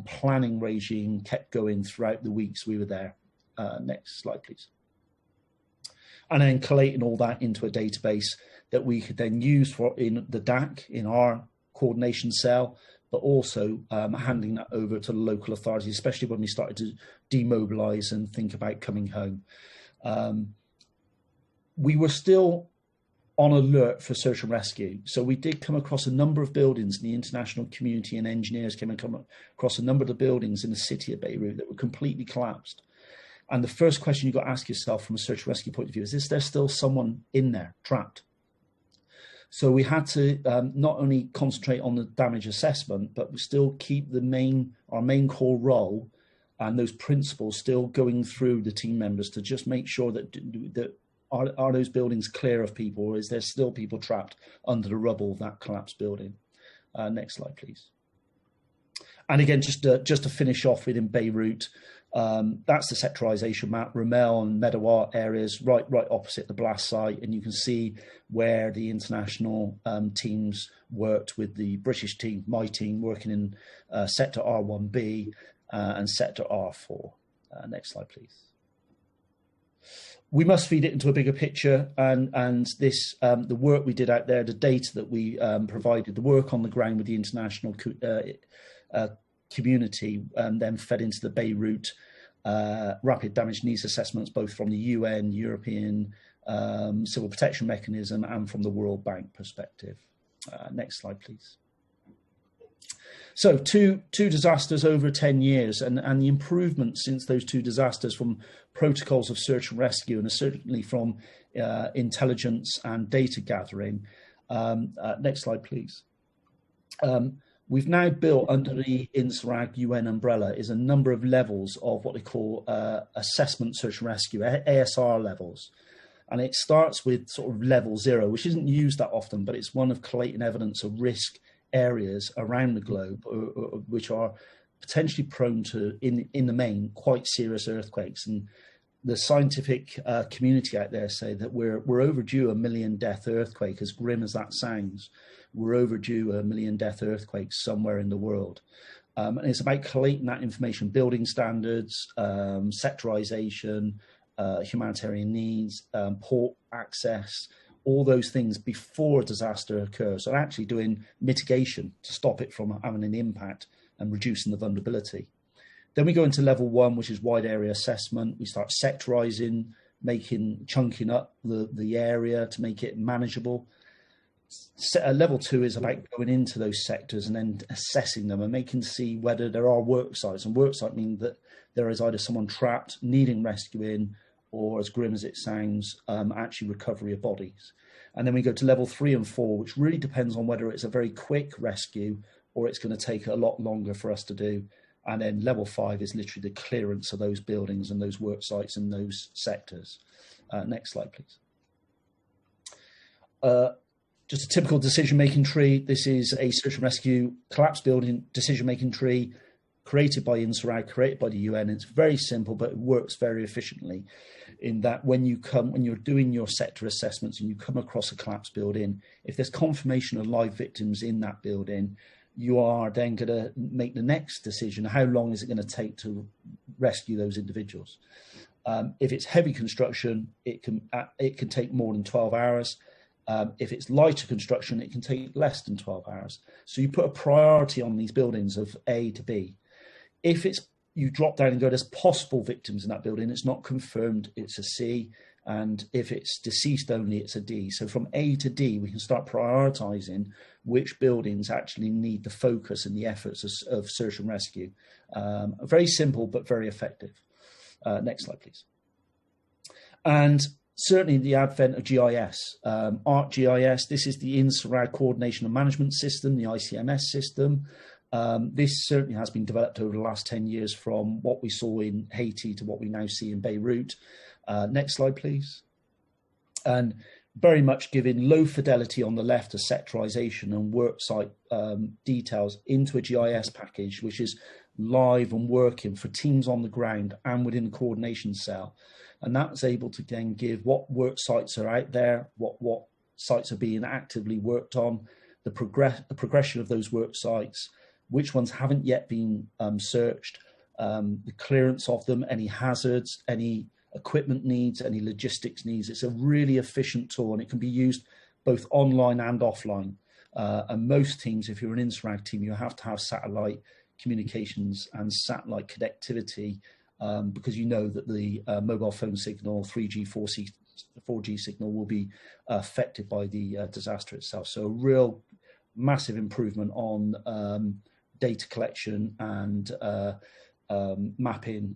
planning regime kept going throughout the weeks we were there. Next slide, please. And then collating all that into a database that we could then use for in the DAC, in our coordination cell, but also handing that over to the local authorities, especially when we started to demobilise and think about coming home. We were still on alert for search and rescue. So we did come across a number of buildings in the international community, and engineers came across a number of the buildings in the city of Beirut that were completely collapsed. And the first question you've got to ask yourself from a search and rescue point of view is there still someone in there trapped? So we had to not only concentrate on the damage assessment, but we still keep our main core role and those principles still going through the team members to just make sure that are those buildings clear of people, or is there still people trapped under the rubble of that collapsed building? Next slide, please. And again, just to finish off with in Beirut, that's the sectorization map, Ramel and Medawar areas, right opposite the blast site, and you can see where the international teams worked with the British team, my team, working in Sector R1B and Sector R4. Next slide, please. We must feed it into a bigger picture, and this the work we did out there, the data that we provided, the work on the ground with the international community, then fed into the Beirut rapid damage needs assessments, both from the UN, European Civil Protection Mechanism, and from the World Bank perspective. Next slide, please. So two disasters over 10 years, and the improvements since those two disasters from protocols of search and rescue, and certainly from intelligence and data gathering. Next slide, please. We've now built under the S.A.R.A.I.D UN umbrella is a number of levels of what they call assessment, search and rescue, ASR levels. And it starts with sort of level 0, which isn't used that often, but it's one of collating evidence of risk areas around the globe, which are potentially prone to, in the main, quite serious earthquakes. And the scientific community out there say that we're overdue a 1 million death earthquake, as grim as that sounds. We're overdue a 1 million death earthquakes somewhere in the world. And it's about collating that information, building standards, sectorization, humanitarian needs, port access, all those things before a disaster occurs, and actually doing mitigation to stop it from having an impact and reducing the vulnerability. Then we go into level 1, which is wide area assessment. We start sectorizing, chunking up the area to make it manageable. Level 2 is about going into those sectors and then assessing them and see whether there are work sites. And work site means that there is either someone trapped needing rescuing, or, as grim as it sounds, actually recovery of bodies. And then we go to level 3 and 4, which really depends on whether it's a very quick rescue or it's going to take a lot longer for us to do. And then level 5 is literally the clearance of those buildings and those work sites and those sectors. Next slide, please. Just a typical decision-making tree. This is a search and rescue collapsed building decision-making tree created by S.A.R.A.I.D, created by the UN. It's very simple, but it works very efficiently in that when you're doing your sector assessments and you come across a collapsed building, if there's confirmation of live victims in that building, you are then going to make the next decision. How long is it going to take to rescue those individuals? If it's heavy construction, it can take more than 12 hours. If it's lighter construction, it can take less than 12 hours. So you put a priority on these buildings of A to B. If it's you drop down and go, there's possible victims in that building. It's not confirmed, it's a C. And if it's deceased only, it's a D. So from A to D, we can start prioritizing which buildings actually need the focus and the efforts of search and rescue. Very simple, but very effective. Next slide, please. And certainly the advent of GIS, ArcGIS, this is the INSARAD Coordination and Management System, the ICMS system. This certainly has been developed over the last 10 years from what we saw in Haiti to what we now see in Beirut. Next slide, please. And very much giving low fidelity on the left of sectorization and worksite details into a GIS package, which is live and working for teams on the ground and within the coordination cell. And that's able to then give what work sites are out there, what sites are being actively worked on, the progression of those work sites, which ones haven't yet been searched, the clearance of them, any hazards, any equipment needs, any logistics needs. It's a really efficient tool, and it can be used both online and offline. And most teams, if you're an INSARAID team, you have to have satellite communications and satellite connectivity, because you know that the mobile phone signal, 3G, 4G signal will be affected by the disaster itself. So a real massive improvement on data collection and mapping,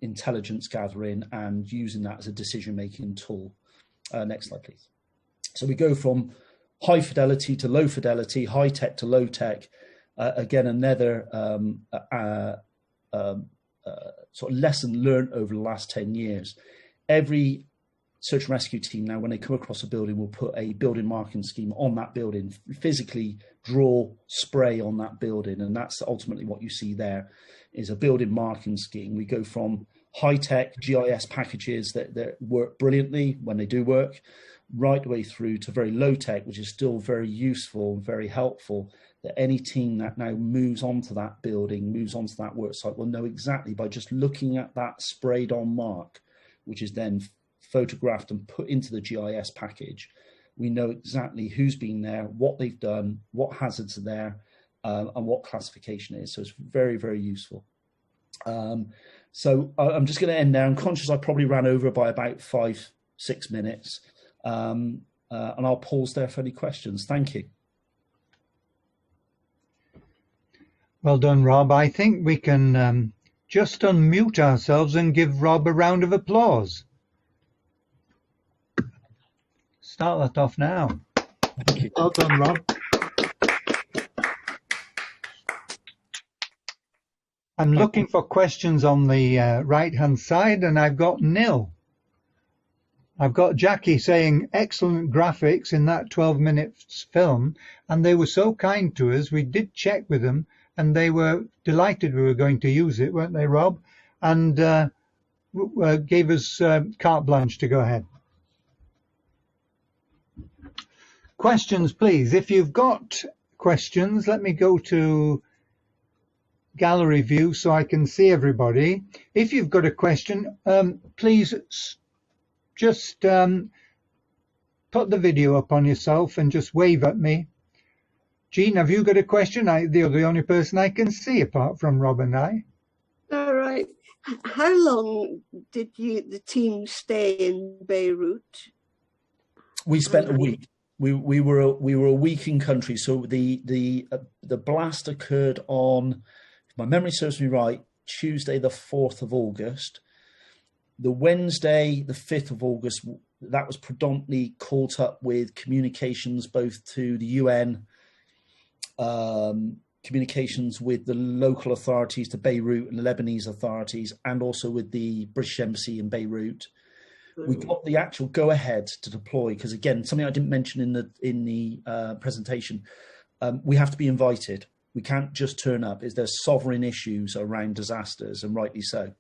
intelligence gathering, and using that as a decision-making tool. Next slide, please. So we go from high fidelity to low fidelity, high tech to low tech. Again, another sort of lesson learned over the last 10 years. Every search and rescue team now, when they come across a building, will put a building marking scheme on that building, physically draw spray on that building. And that's ultimately what you see there, is a building marking scheme. We go from high-tech GIS packages that work brilliantly when they do work, right the way through to very low-tech, which is still very useful and very helpful, that any team that now moves onto that building, moves onto that work site, will know exactly by just looking at that sprayed on mark, which is then photographed and put into the GIS package. We know exactly who's been there, what they've done, what hazards are there, and what classification is. So it's very, very useful. So I'm just going to end there. I'm conscious I probably ran over by about 5-6 minutes, and I'll pause there for any questions. Thank you. Well done, Rob. I think we can just unmute ourselves and give Rob a round of applause. Start that off now. Thank you. Well done, Rob. I'm looking for questions on the right-hand side, and I've got nil. I've got Jackie saying excellent graphics in that 12-minute film, and they were so kind to us. We did check with them, and they were delighted we were going to use it, weren't they, Rob? And gave us carte blanche to go ahead. Questions, please. If you've got questions, let me go to gallery view so I can see everybody. If you've got a question, please just put the video up on yourself and just wave at me. Jean, have you got a question? You're the only person I can see apart from Rob and I. All right. How long did the team stay in Beirut? We spent a week. We were a week in country. So the blast occurred on, if my memory serves me right, Tuesday the 4th of August. The Wednesday the 5th of August, that was predominantly caught up with communications both to the UN, communications with the local authorities, to Beirut and the Lebanese authorities, and also with the British Embassy in Beirut. We got the actual go-ahead to deploy, because again, something I didn't mention in the presentation, we have to be invited. We can't just turn up. There's sovereign issues around disasters, and rightly so.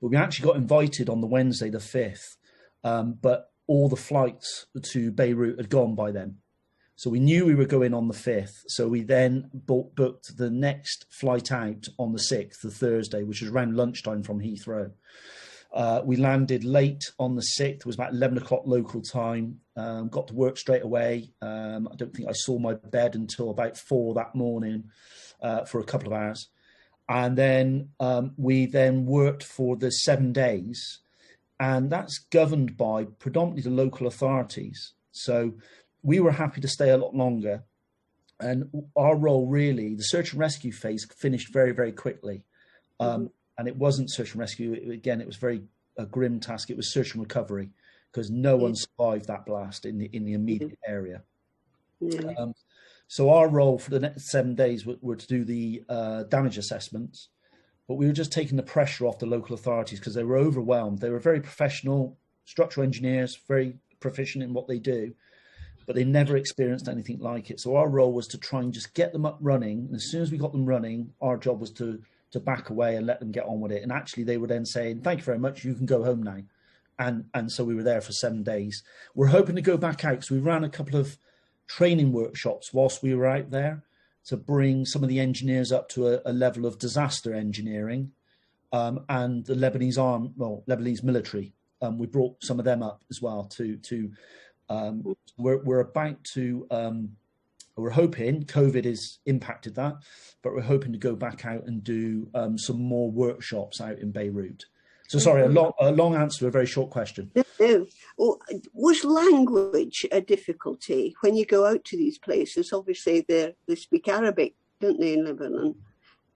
But we actually got invited on the Wednesday the 5th, but all the flights to Beirut had gone by then. So we knew we were going on the 5th. So we then booked the next flight out on the 6th, the Thursday, which was around lunchtime from Heathrow. We landed late on the 6th. It was about 11 o'clock local time. Got to work straight away. I don't think I saw my bed until about 4 that morning for a couple of hours. And then we then worked for the 7 days, and that's governed by predominantly the local authorities. So we were happy to stay a lot longer. And our role really, the search and rescue phase finished very, very quickly. And it wasn't search and rescue. Again, it was a grim task. It was search and recovery, because no one survived that blast in the immediate area. So our role for the next 7 days were to do the damage assessments, but we were just taking the pressure off the local authorities because they were overwhelmed. They were very professional structural engineers, very proficient in what they do, but they never experienced anything like it. So our role was to try and just get them up running. And as soon as we got them running, our job was to back away and let them get on with it. And actually they were then saying, thank you very much, you can go home now. And so we were there for 7 days. We're hoping to go back out because we ran a couple of training workshops whilst we were out there to bring some of the engineers up to a level of disaster engineering, and the Lebanese military. We brought some of them up as well we're about to, we're hoping, COVID has impacted that, but we're hoping to go back out and do some more workshops out in Beirut. So sorry, a long answer to a very short question. No. Was language a difficulty when you go out to these places? Obviously, they speak Arabic, don't they, in Lebanon?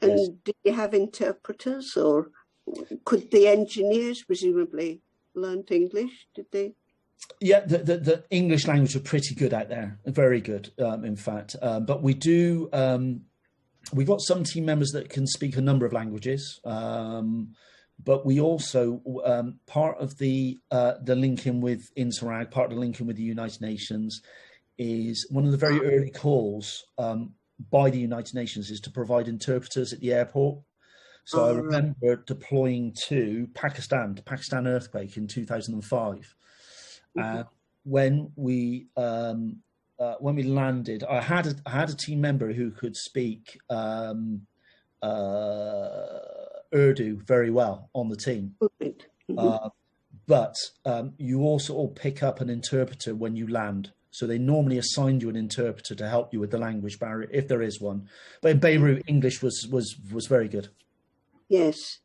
And yes. Did you have interpreters, or could the engineers presumably learn English? Did they? Yeah, the English language are pretty good out there, very good, in fact. But we do, we've got some team members that can speak a number of languages. But we also, part of the linking with S.A.R.A.I.D, part of the linking with the United Nations is one of the very early calls by the United Nations is to provide interpreters at the airport. So I remember deploying to Pakistan earthquake in 2005. When we landed, I had a team member who could speak Urdu very well on the team. But you also all pick up an interpreter when you land. So they normally assign you an interpreter to help you with the language barrier, if there is one. But in Beirut, English was very good. Yes.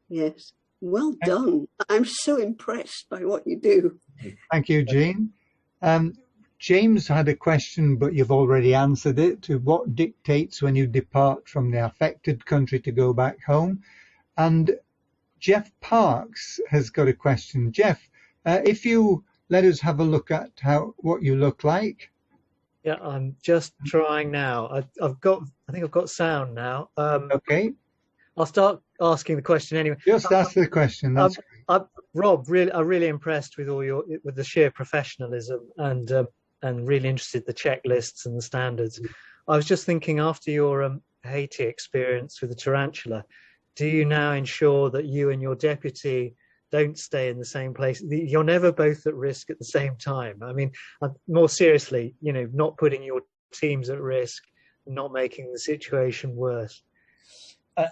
Well done. I'm so impressed by what you do. Thank you, Jean. James had a question, but you've already answered it. To what dictates when you depart from the affected country to go back home? And Jeff Parks has got a question. Jeff, if you let us have a look at what you look like. Yeah, I'm just trying now. I think I've got sound now. Okay. I'll start asking the question anyway. Just ask the question. That's great. Rob, I'm really impressed with with the sheer professionalism and really interested in the checklists and the standards. I was just thinking, after your Haiti experience with the tarantula, do you now ensure that you and your deputy don't stay in the same place? You're never both at risk at the same time. I mean, more seriously, not putting your teams at risk, not making the situation worse.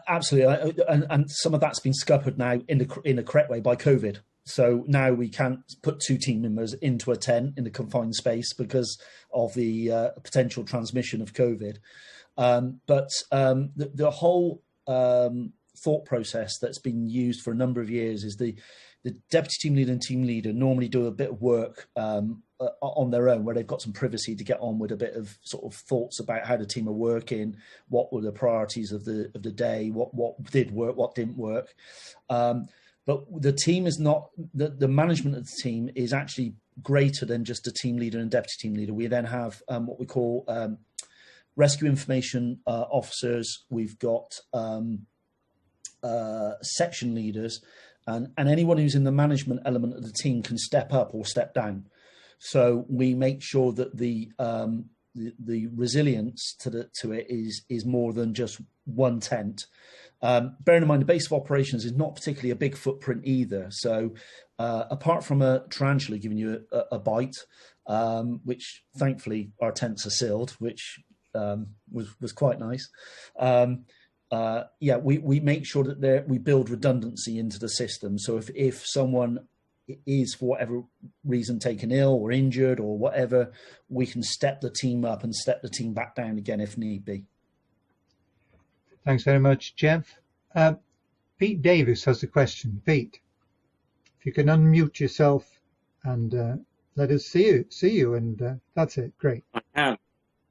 Absolutely, and some of that's been scuppered now in a correct way by COVID. So now we can't put 2 team members into a tent in a confined space because of the potential transmission of COVID. But the whole thought process that's been used for a number of years is the deputy team leader and team leader normally do a bit of work on their own, where they've got some privacy to get on with a bit of sort of thoughts about how the team are working, what were the priorities of the day, what did work, what didn't work. But the team is not, the management of the team is actually greater than just a team leader and deputy team leader. We then have what we call rescue information officers. We've got section leaders, and anyone who's in the management element of the team can step up or step down. So we make sure that the resilience to it is more than just one tent. Bearing in mind, the base of operations is not particularly a big footprint either. So apart from a tarantula giving you a bite, which thankfully our tents are sealed, which was quite nice. We make sure that we build redundancy into the system. So if someone is for whatever reason taken ill or injured or whatever, we can step the team up and step the team back down again if need be. Thanks very much, Jeff. Pete Davis has a question. Pete, if you can unmute yourself and let us see you, and that's it. Great. I can.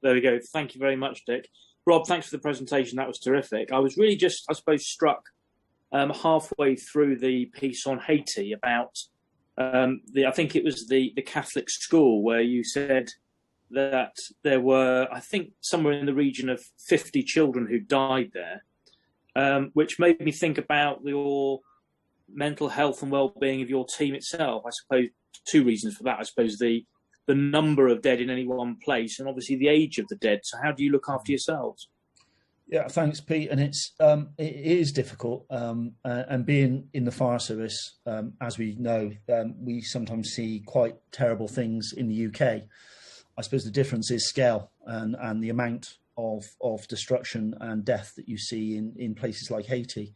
There we go. Thank you very much, Dick. Rob, thanks for the presentation. That was terrific. I was really just, I suppose, struck halfway through the piece on Haiti about I think it was the Catholic school where you said that there were, I think, somewhere in the region of 50 children who died there, which made me think about your mental health and well-being of your team itself. I suppose two reasons for that. I suppose the number of dead in any one place, and obviously the age of the dead. So how do you look after yourselves? Yeah, thanks, Pete. And it is difficult. And being in the fire service, as we know, we sometimes see quite terrible things in the UK. I suppose the difference is scale and the amount of destruction and death that you see in places like Haiti.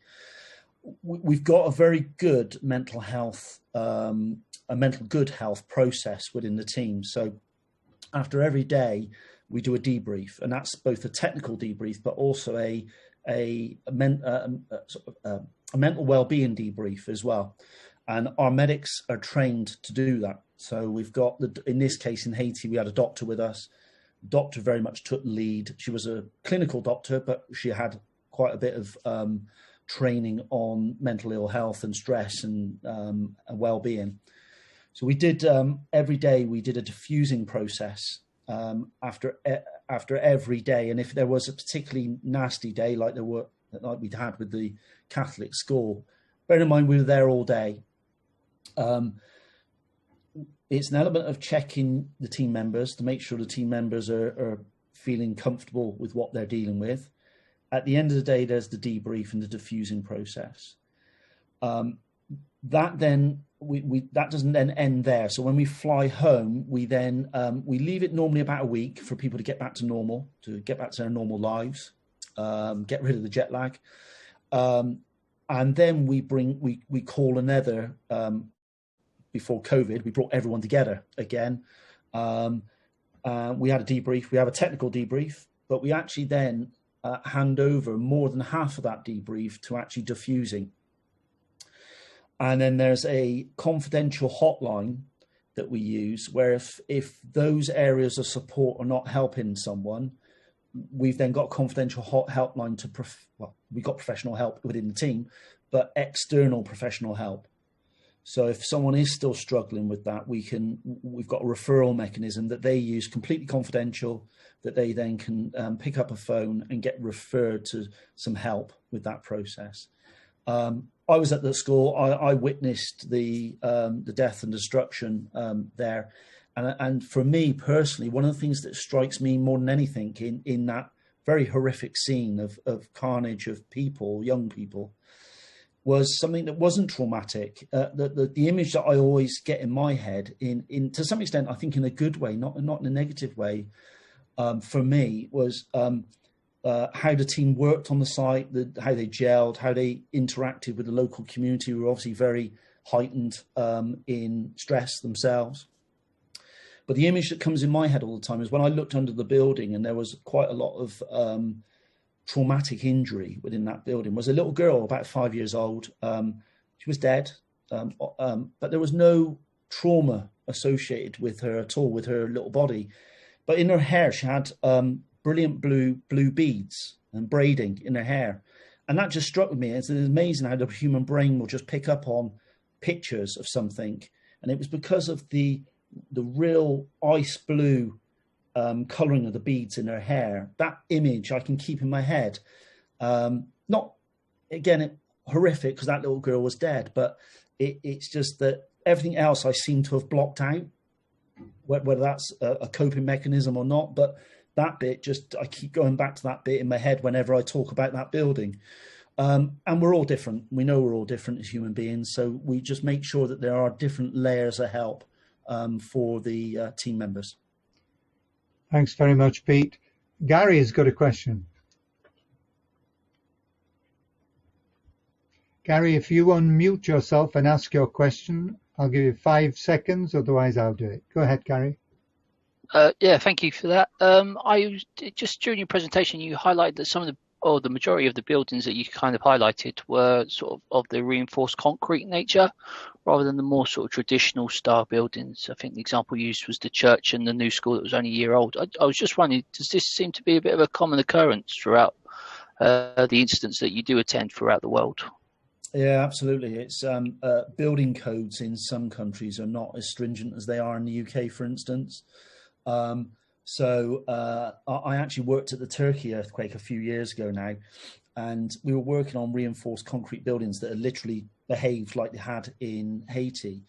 We've got a very good mental health, good health process within the team. So after every day, we do a debrief, and that's both a technical debrief, but also a mental well-being debrief as well. And our medics are trained to do that. So we've got, in this case in Haiti, we had a doctor with us. Doctor very much took lead. She was a clinical doctor, but she had quite a bit of training on mental ill health and stress and well-being. So we did every day. We did a diffusing process after every day, and if there was a particularly nasty day like we'd had with the Catholic school, bear in mind we were there all day. It's an element of checking the team members to make sure the team members are feeling comfortable with what they're dealing with. At the end of the day, there's the debrief and the diffusing process. That doesn't then end there. So when we fly home, we then we leave it normally about a week for people to get back to normal, to get back to their normal lives, get rid of the jet lag, and then we call another. Before COVID, we brought everyone together again. We had a debrief. We have a technical debrief, but we actually then hand over more than half of that debrief to actually diffusing. And then there's a confidential hotline that we use where if those areas of support are not helping someone, we've then got a confidential helpline we've got professional help within the team, but external professional help. So if someone is still struggling with that, we've got a referral mechanism that they use, completely confidential, that they then can pick up a phone and get referred to some help with that process. I was at the school. I witnessed the death and destruction there, and for me personally, one of the things that strikes me more than anything in that very horrific scene of carnage of people, young people, was something that wasn't traumatic. The image that I always get in my head, in to some extent, I think in a good way, not in a negative way, for me was how the team worked on the site, how they gelled, how they interacted with the local community, who were obviously very heightened in stress themselves. But the image that comes in my head all the time is when I looked under the building and there was quite a lot of traumatic injury within that building, was a little girl about 5 years old. She was dead, but there was no trauma associated with her at all, with her little body. But in her hair, she had brilliant blue beads and braiding in her hair. And that just struck me. It's amazing how the human brain will just pick up on pictures of something. And it was because of the real ice blue colouring of the beads in her hair. That image I can keep in my head. Not, again, horrific because that little girl was dead, but it's just that everything else I seem to have blocked out, whether that's a coping mechanism or not. But that bit, I keep going back to that bit in my head whenever I talk about that building. And we're all different. We know we're all different as human beings. So we just make sure that there are different layers of help for the team members. Thanks very much, Pete. Gary has got a question. Gary, if you unmute yourself and ask your question, I'll give you 5 seconds, otherwise I'll do it. Go ahead, Gary. Yeah, thank you for that. Just during your presentation, you highlighted that some of the or the majority of the buildings that you kind of highlighted were sort of the reinforced concrete nature, rather than the more sort of traditional style buildings. I think the example used was the church and the new school that was only a year old. I was just wondering, does this seem to be a bit of a common occurrence throughout the incidents that you do attend throughout the world? Yeah, absolutely. It's building codes in some countries are not as stringent as they are in the UK, for instance. So I actually worked at the Turkey earthquake a few years ago now, and we were working on reinforced concrete buildings that had literally behaved like they had in Haiti.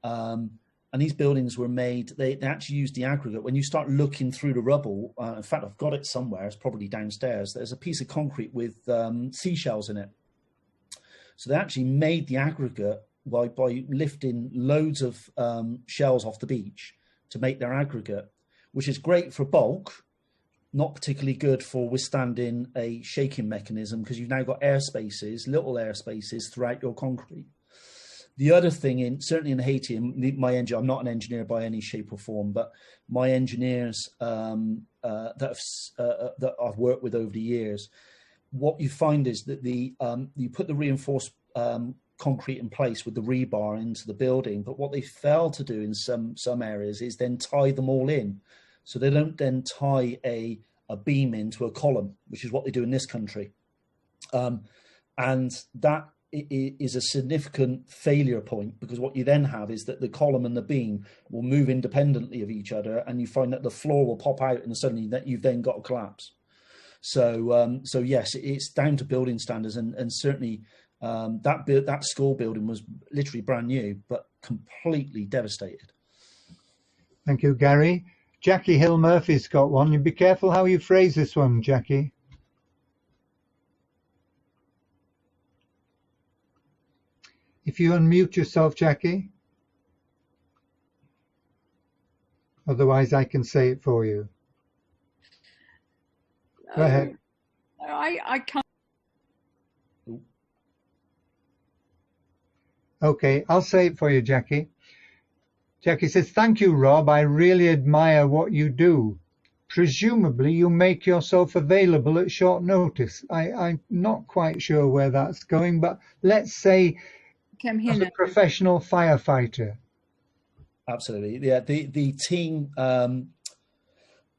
And these buildings were made, they actually used the aggregate. When you start looking through the rubble, in fact, I've got it somewhere, it's probably downstairs, there's a piece of concrete with seashells in it. So they actually made the aggregate by lifting loads of shells off the beach to make their aggregate, which is great for bulk, not particularly good for withstanding a shaking mechanism, because you've now got airspaces, little airspaces throughout your concrete. The other thing, certainly in Haiti, and I'm not an engineer by any shape or form, but my engineers that I've worked with over the years, what you find is that you put the reinforced concrete in place with the rebar into the building, but what they fail to do in some areas is then tie them all in. So they don't then tie a beam into a column, which is what they do in this country. And that is a significant failure point, because what you then have is that the column and the beam will move independently of each other, and you find that the floor will pop out and suddenly that you've then got a collapse. So yes, it's down to building standards, and certainly that school building was literally brand new, but completely devastated. Thank you, Gary. Jackie Hill Murphy's got one. You be careful how you phrase this one, Jackie. If you unmute yourself, Jackie. Otherwise, I can say it for you. Go ahead. I can't. Okay, I'll say it for you, Jackie. Jackie says, thank you, Rob. I really admire what you do. Presumably, you make yourself available at short notice. I'm not quite sure where that's going, but let's say as a professional firefighter. Absolutely. Yeah, the team...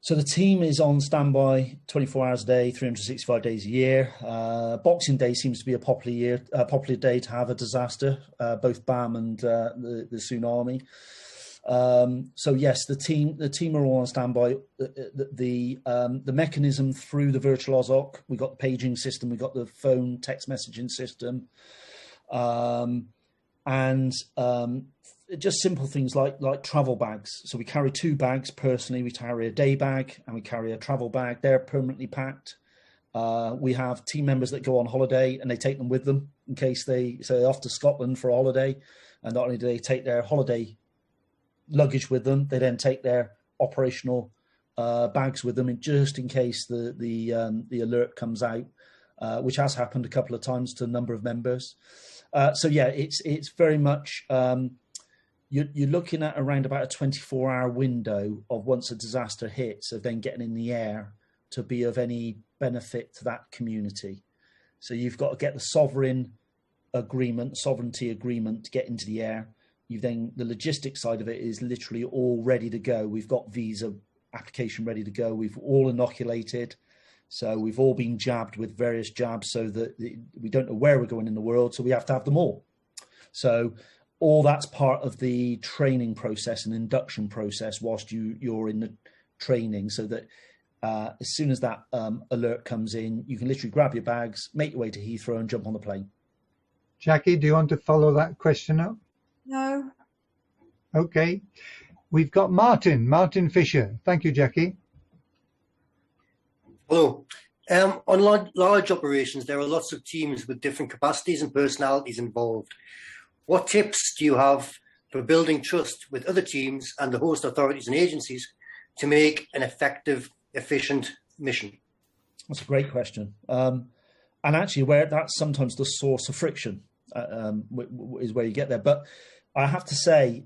So the team is on standby 24 hours a day, 365 days a year. Boxing Day seems to be a popular day to have a disaster, both BAM and the tsunami. So yes, the team are all on standby. The mechanism through the virtual OZOC, we got the paging system, we got the phone text messaging system, and just simple things like travel bags. So we carry 2 bags personally. We carry a day bag and we carry a travel bag. They're permanently packed. We have team members that go on holiday and they take them with them in case they're off to Scotland for a holiday. And not only do they take their holiday luggage with them, they then take their operational bags with them, just in case the alert comes out, which has happened a couple of times to a number of members. So yeah, it's very much. You're looking at around about a 24-hour window of once a disaster hits, of then getting in the air to be of any benefit to that community. So you've got to get the sovereignty agreement to get into the air. The logistics side of it is literally all ready to go. We've got visa application ready to go. We've all inoculated. So we've all been jabbed with various jabs, so that we don't know where we're going in the world, so we have to have them all. So all that's part of the training process and induction process whilst you're in the training, so that as soon as that alert comes in, you can literally grab your bags, make your way to Heathrow and jump on the plane. Jackie, do you want to follow that question up? No. Okay. We've got Martin Fisher. Thank you, Jackie. Hello. On large operations, there are lots of teams with different capacities and personalities involved. What tips do you have for building trust with other teams and the host authorities and agencies to make an effective, efficient mission? That's a great question. And actually, where that's sometimes the source of friction is where you get there. But I have to say,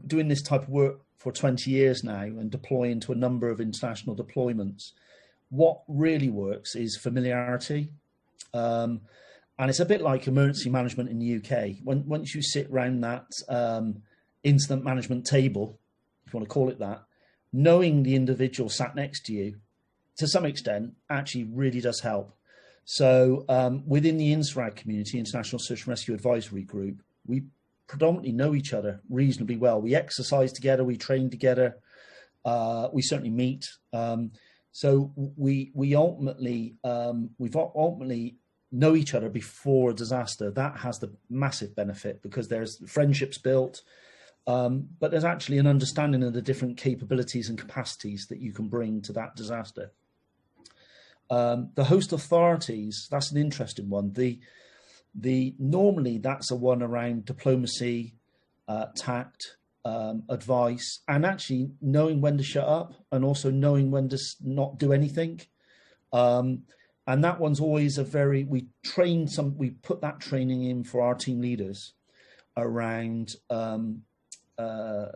doing this type of work for 20 years now and deploying to a number of international deployments, what really works is familiarity. And it's a bit like emergency management in the UK. Once you sit around that incident management table, if you want to call it that, knowing the individual sat next to you, to some extent, actually really does help. So within the INSARAID community, International Search and Rescue Advisory Group, we predominantly know each other reasonably well. We exercise together, we train together, we certainly meet. So we've ultimately know each other before a disaster. That has the massive benefit because there's friendships built, but there's actually an understanding of the different capabilities and capacities that you can bring to that disaster. The host authorities, that's an interesting one. Normally that's a one around diplomacy, tact, advice, and actually knowing when to shut up and also knowing when to not do anything. And that one's always we put that training in for our team leaders around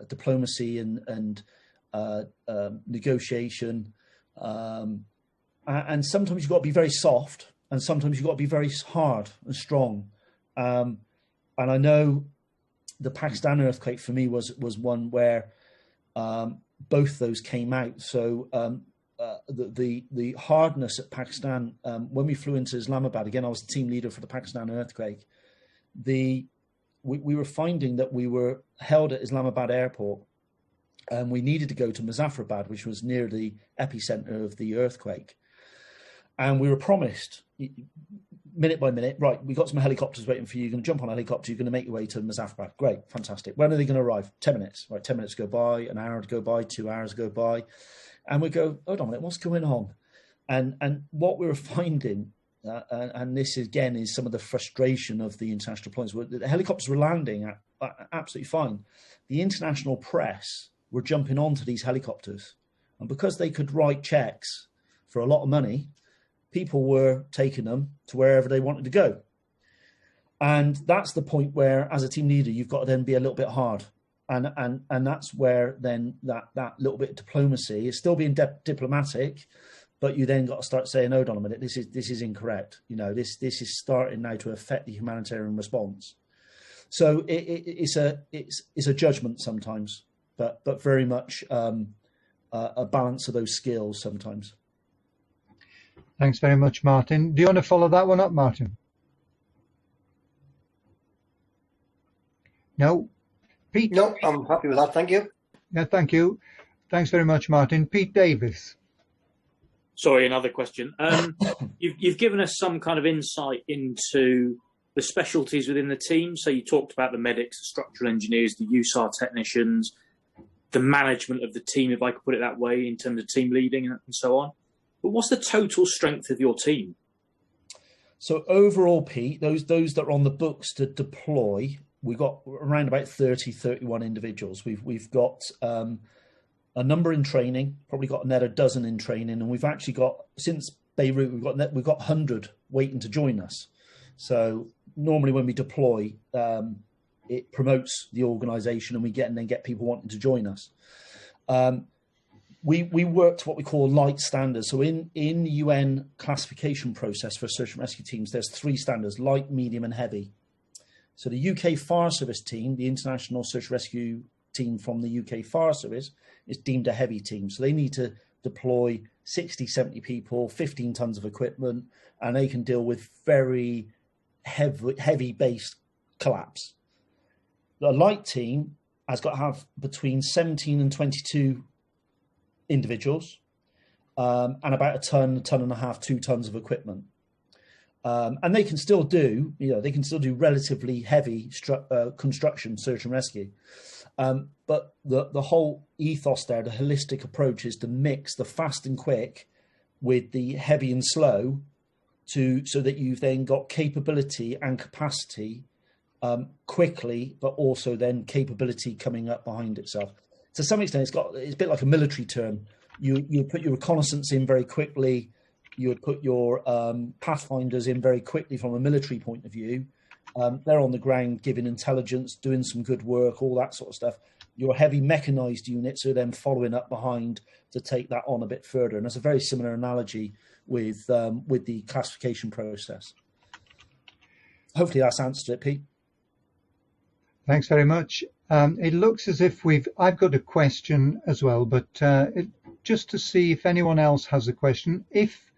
diplomacy and negotiation. And sometimes you've got to be very soft and sometimes you've got to be very hard and strong. And I know the Pakistan earthquake for me was one where both those came out. So the hardness at Pakistan, when we flew into Islamabad, again, I was the team leader for the Pakistan earthquake, we were finding that we were held at Islamabad airport and we needed to go to Muzaffarabad, which was near the epicenter of the earthquake. And we were promised, minute by minute, right, we've got some helicopters waiting for you. You're going to jump on a helicopter. You're going to make your way to Muzaffarabad. Great, fantastic. When are they going to arrive? 10 minutes. Right, 10 minutes go by, an hour go by, 2 hours go by. And we go, hold on a minute, what's going on? And what we were finding, and this again is some of the frustration of the international deployments, the helicopters were landing absolutely fine. The international press were jumping onto these helicopters. And because they could write checks for a lot of money, people were taking them to wherever they wanted to go. And that's the point where, as a team leader, you've got to then be a little bit hard. And that's where then that little bit of diplomacy is still being diplomatic, but you then got to start saying, hold on a minute, this is incorrect. You know, this is starting now to affect the humanitarian response. So it's a judgment sometimes, but very much a balance of those skills sometimes. Thanks very much, Martin. Do you want to follow that one up, Martin? No? Pete? No, I'm happy with that. Thank you. Yeah, thank you. Thanks very much, Martin. Pete Davis. Sorry, another question. You've given us some kind of insight into the specialties within the team. So you talked about the medics, the structural engineers, the USAR technicians, the management of the team, if I could put it that way, in terms of team leading and so on. But what's the total strength of your team? So overall, Pete, those that are on the books to deploy, we've got around about 31 individuals. We've got a number in training, probably got another dozen in training, and we've actually got, since Beirut, we've got 100 waiting to join us. So normally when we deploy, it promotes the organisation, and we then get people wanting to join us. We worked what we call light standards. So in the UN classification process for search and rescue teams, there's 3 standards: light, medium, and heavy. So the UK Fire Service team, the international search and rescue team from the UK Fire Service, is deemed a heavy team. So they need to deploy 60, 70 people, 15 tons of equipment, and they can deal with very heavy base collapse. The light team has got to have between 17 and 22 individuals, and about a ton and a half, 2 tons of equipment. And they can still do, relatively heavy construction, search and rescue. But the whole ethos there, the holistic approach, is to mix the fast and quick with the heavy and slow, so that you've then got capability and capacity quickly, but also then capability coming up behind itself. To some extent, it's a bit like a military term. You put your reconnaissance in very quickly. You would put your pathfinders in very quickly from a military point of view. They're on the ground giving intelligence, doing some good work, all that sort of stuff. your heavy mechanized units are then following up behind to take that on a bit further. And that's a very similar analogy with the classification process. Hopefully that's answered it, Pete. Thanks very much. It looks as if I've got a question as well, but just to see if anyone else has a question, if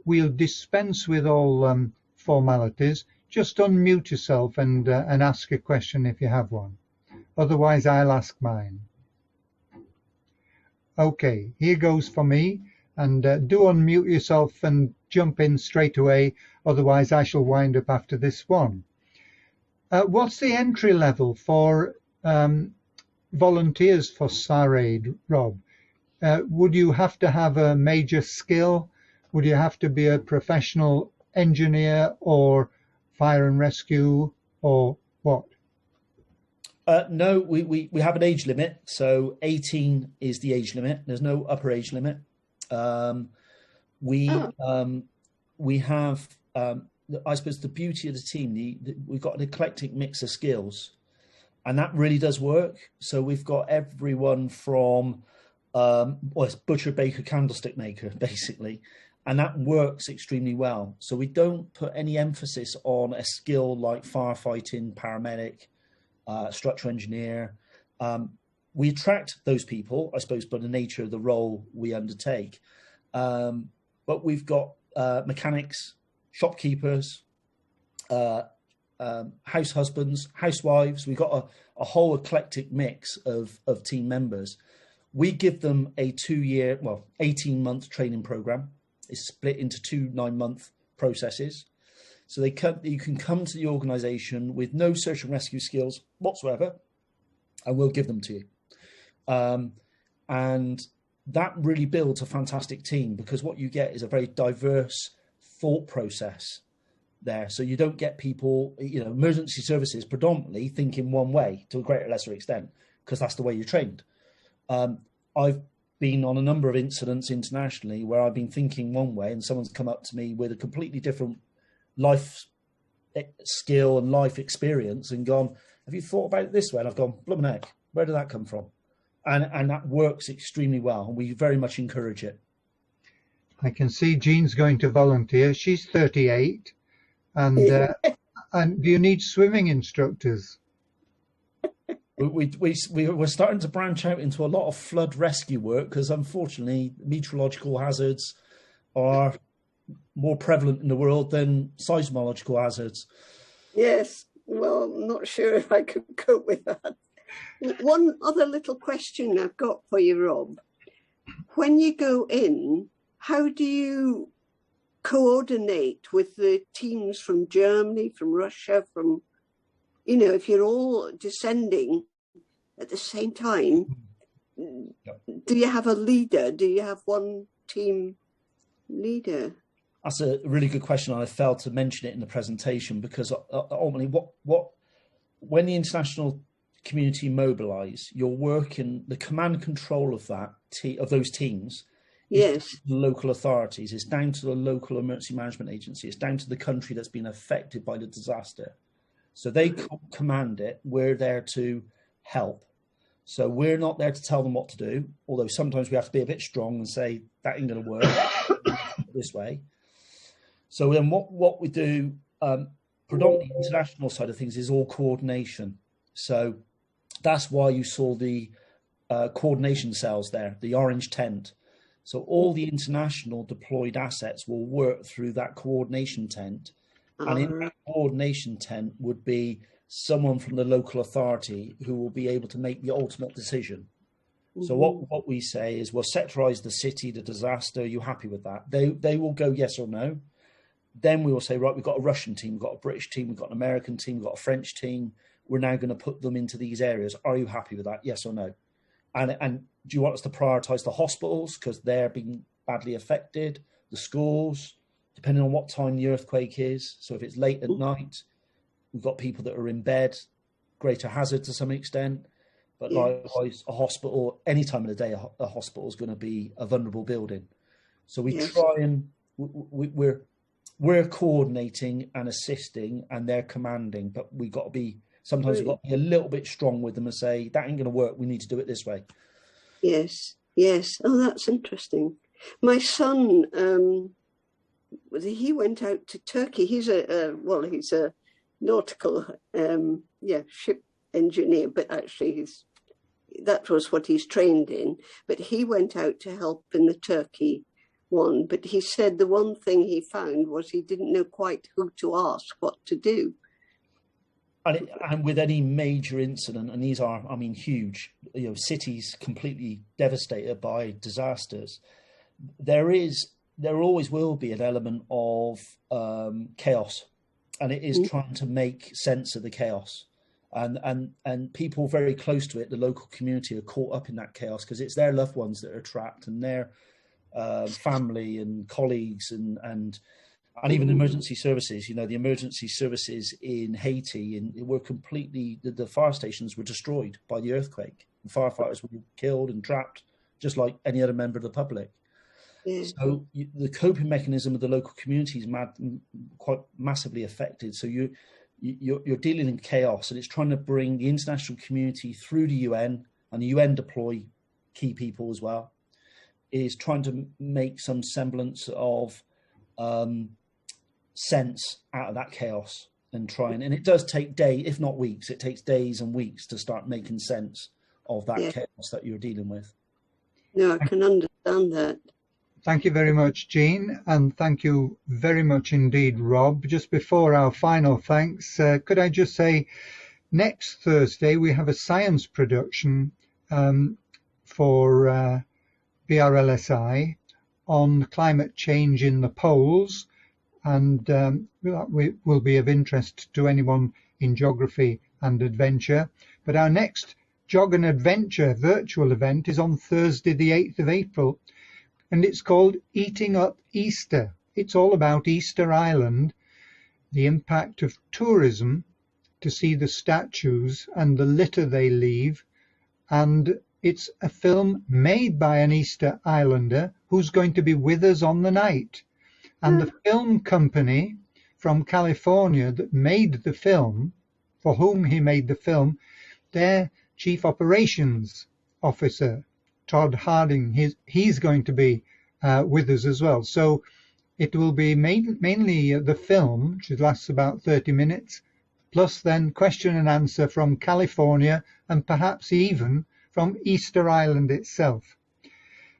we'll dispense with all formalities, just unmute yourself and ask a question if you have one. Otherwise, I'll ask mine. Okay, here goes for me. And do unmute yourself and jump in straight away. Otherwise, I shall wind up after this one. What's the entry level for volunteers for S.A.R.A.I.D, Rob? Would you have to have a major skill? Would you have to be a professional engineer or fire and rescue or what? No, we have an age limit. So 18 is the age limit. There's no upper age limit. We have, I suppose, the beauty of the team. We've got an eclectic mix of skills, and that really does work. So we've got everyone from it's butcher, baker, candlestick maker, basically, and that works extremely well. So we don't put any emphasis on a skill like firefighting, paramedic, structural engineer. We attract those people, I suppose, by the nature of the role we undertake. But we've got mechanics, shopkeepers, house husbands, housewives. We've got a whole eclectic mix of team members. We give them a 18-month training program. It's split into 2 9-month processes. So you can come to the organisation with no search and rescue skills whatsoever, and we'll give them to you. And that really builds a fantastic team, because what you get is a very diverse thought process there. So you don't get people, emergency services predominantly think in one way to a greater or lesser extent, because that's the way you're trained. I've been on a number of incidents internationally where I've been thinking one way and someone's come up to me with a completely different life skill and life experience and gone, have you thought about it this way? And I've gone, blooming heck, where did that come from? And that works extremely well, and we very much encourage it. I can see Jean's going to volunteer. She's 38. And do you need swimming instructors? We're starting to branch out into a lot of flood rescue work, because unfortunately meteorological hazards are more prevalent in the world than seismological hazards. Yes, well, I'm not sure if I could cope with that. One other little question I've got for you, Rob. When you go in, how do you coordinate with the teams from Germany, from Russia, from, if you're all descending at the same time? Yep. Do you have a leader? Do you have one team leader? That's a really good question. I failed to mention it in the presentation, because ultimately when the international community mobilise, you're working, the command and control of of those teams. Yes. The local authorities. It's down to the local emergency management agency. It's down to the country that's been affected by the disaster. So they command it. We're there to help. So we're not there to tell them what to do, although sometimes we have to be a bit strong and say, that ain't going to work this way. So then what we do, predominantly international side of things, is all coordination. So that's why you saw the coordination cells there, the orange tent. So all the international deployed assets will work through that coordination tent. And in that coordination tent would be someone from the local authority who will be able to make the ultimate decision. So what we say is, we'll sectorize the city, the disaster. Are you happy with that? They will go yes or no. Then we will say, right, we've got a Russian team, we've got a British team, we've got an American team, we've got a French team. We're now going to put them into these areas. Are you happy with that? Yes or no? And do you want us to prioritise the hospitals because they're being badly affected, the schools, depending on what time the earthquake is? So if it's late at night, we've got people that are in bed, greater hazard to some extent. But likewise, a hospital, any time of the day, a hospital is going to be a vulnerable building. So we try and we're coordinating and assisting, and they're commanding, but we've got to be Sometimes we've got to be a little bit strong with them and say, that ain't going to work. We need to do it this way. Yes, yes. Oh, that's interesting. My son, he went out to Turkey. He's he's a nautical, ship engineer, but actually that was what he's trained in. But he went out to help in the Turkey one. But he said the one thing he found was he didn't know quite who to ask, what to do. And with any major incident, and these are, I mean, huge, cities completely devastated by disasters, there always will be an element of chaos, and it is trying to make sense of the chaos. And people very close to it, the local community, are caught up in that chaos because it's their loved ones that are trapped, and their family and colleagues and even emergency services. The emergency services in Haiti were completely, the fire stations were destroyed by the earthquake. The firefighters were killed and trapped, just like any other member of the public. Yeah. So the coping mechanism of the local community is quite massively affected. So you're dealing in chaos, and it's trying to bring the international community through the UN, and the UN deploy key people as well, is trying to make some semblance of sense out of that chaos and and it does take days, if not weeks, it takes days and weeks to start making sense of that chaos that you're dealing with. No, I can understand that. Thank you very much, Jean, and thank you very much indeed, Rob. Just before our final thanks, could I just say, next Thursday we have a science production for BRLSI on climate change in the poles, and that will be of interest to anyone in geography and adventure. But our next Jog and Adventure virtual event is on Thursday the 8th of April, and it's called Eating Up Easter. It's all about Easter Island, the impact of tourism to see the statues and the litter they leave, and it's a film made by an Easter Islander who's going to be with us on the night. And the film company from California that made the film, for whom he made the film, their chief operations officer, Todd Harding, he's going to be with us as well. So it will be mainly the film, which lasts about 30 minutes, plus then question and answer from California and perhaps even from Easter Island itself.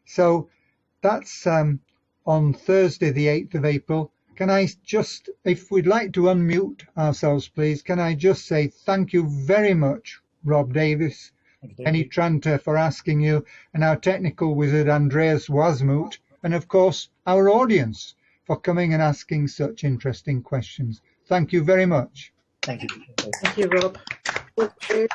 So that's on Thursday the 8th of April. Can I just, if we'd like to unmute ourselves, please, can I just say thank you very much, Rob Davis, Penny Tranter, for asking you, and our technical wizard, Andreas Wasmut, and of course, our audience for coming and asking such interesting questions. Thank you very much. Thank you. Thank you, Rob. Thank you.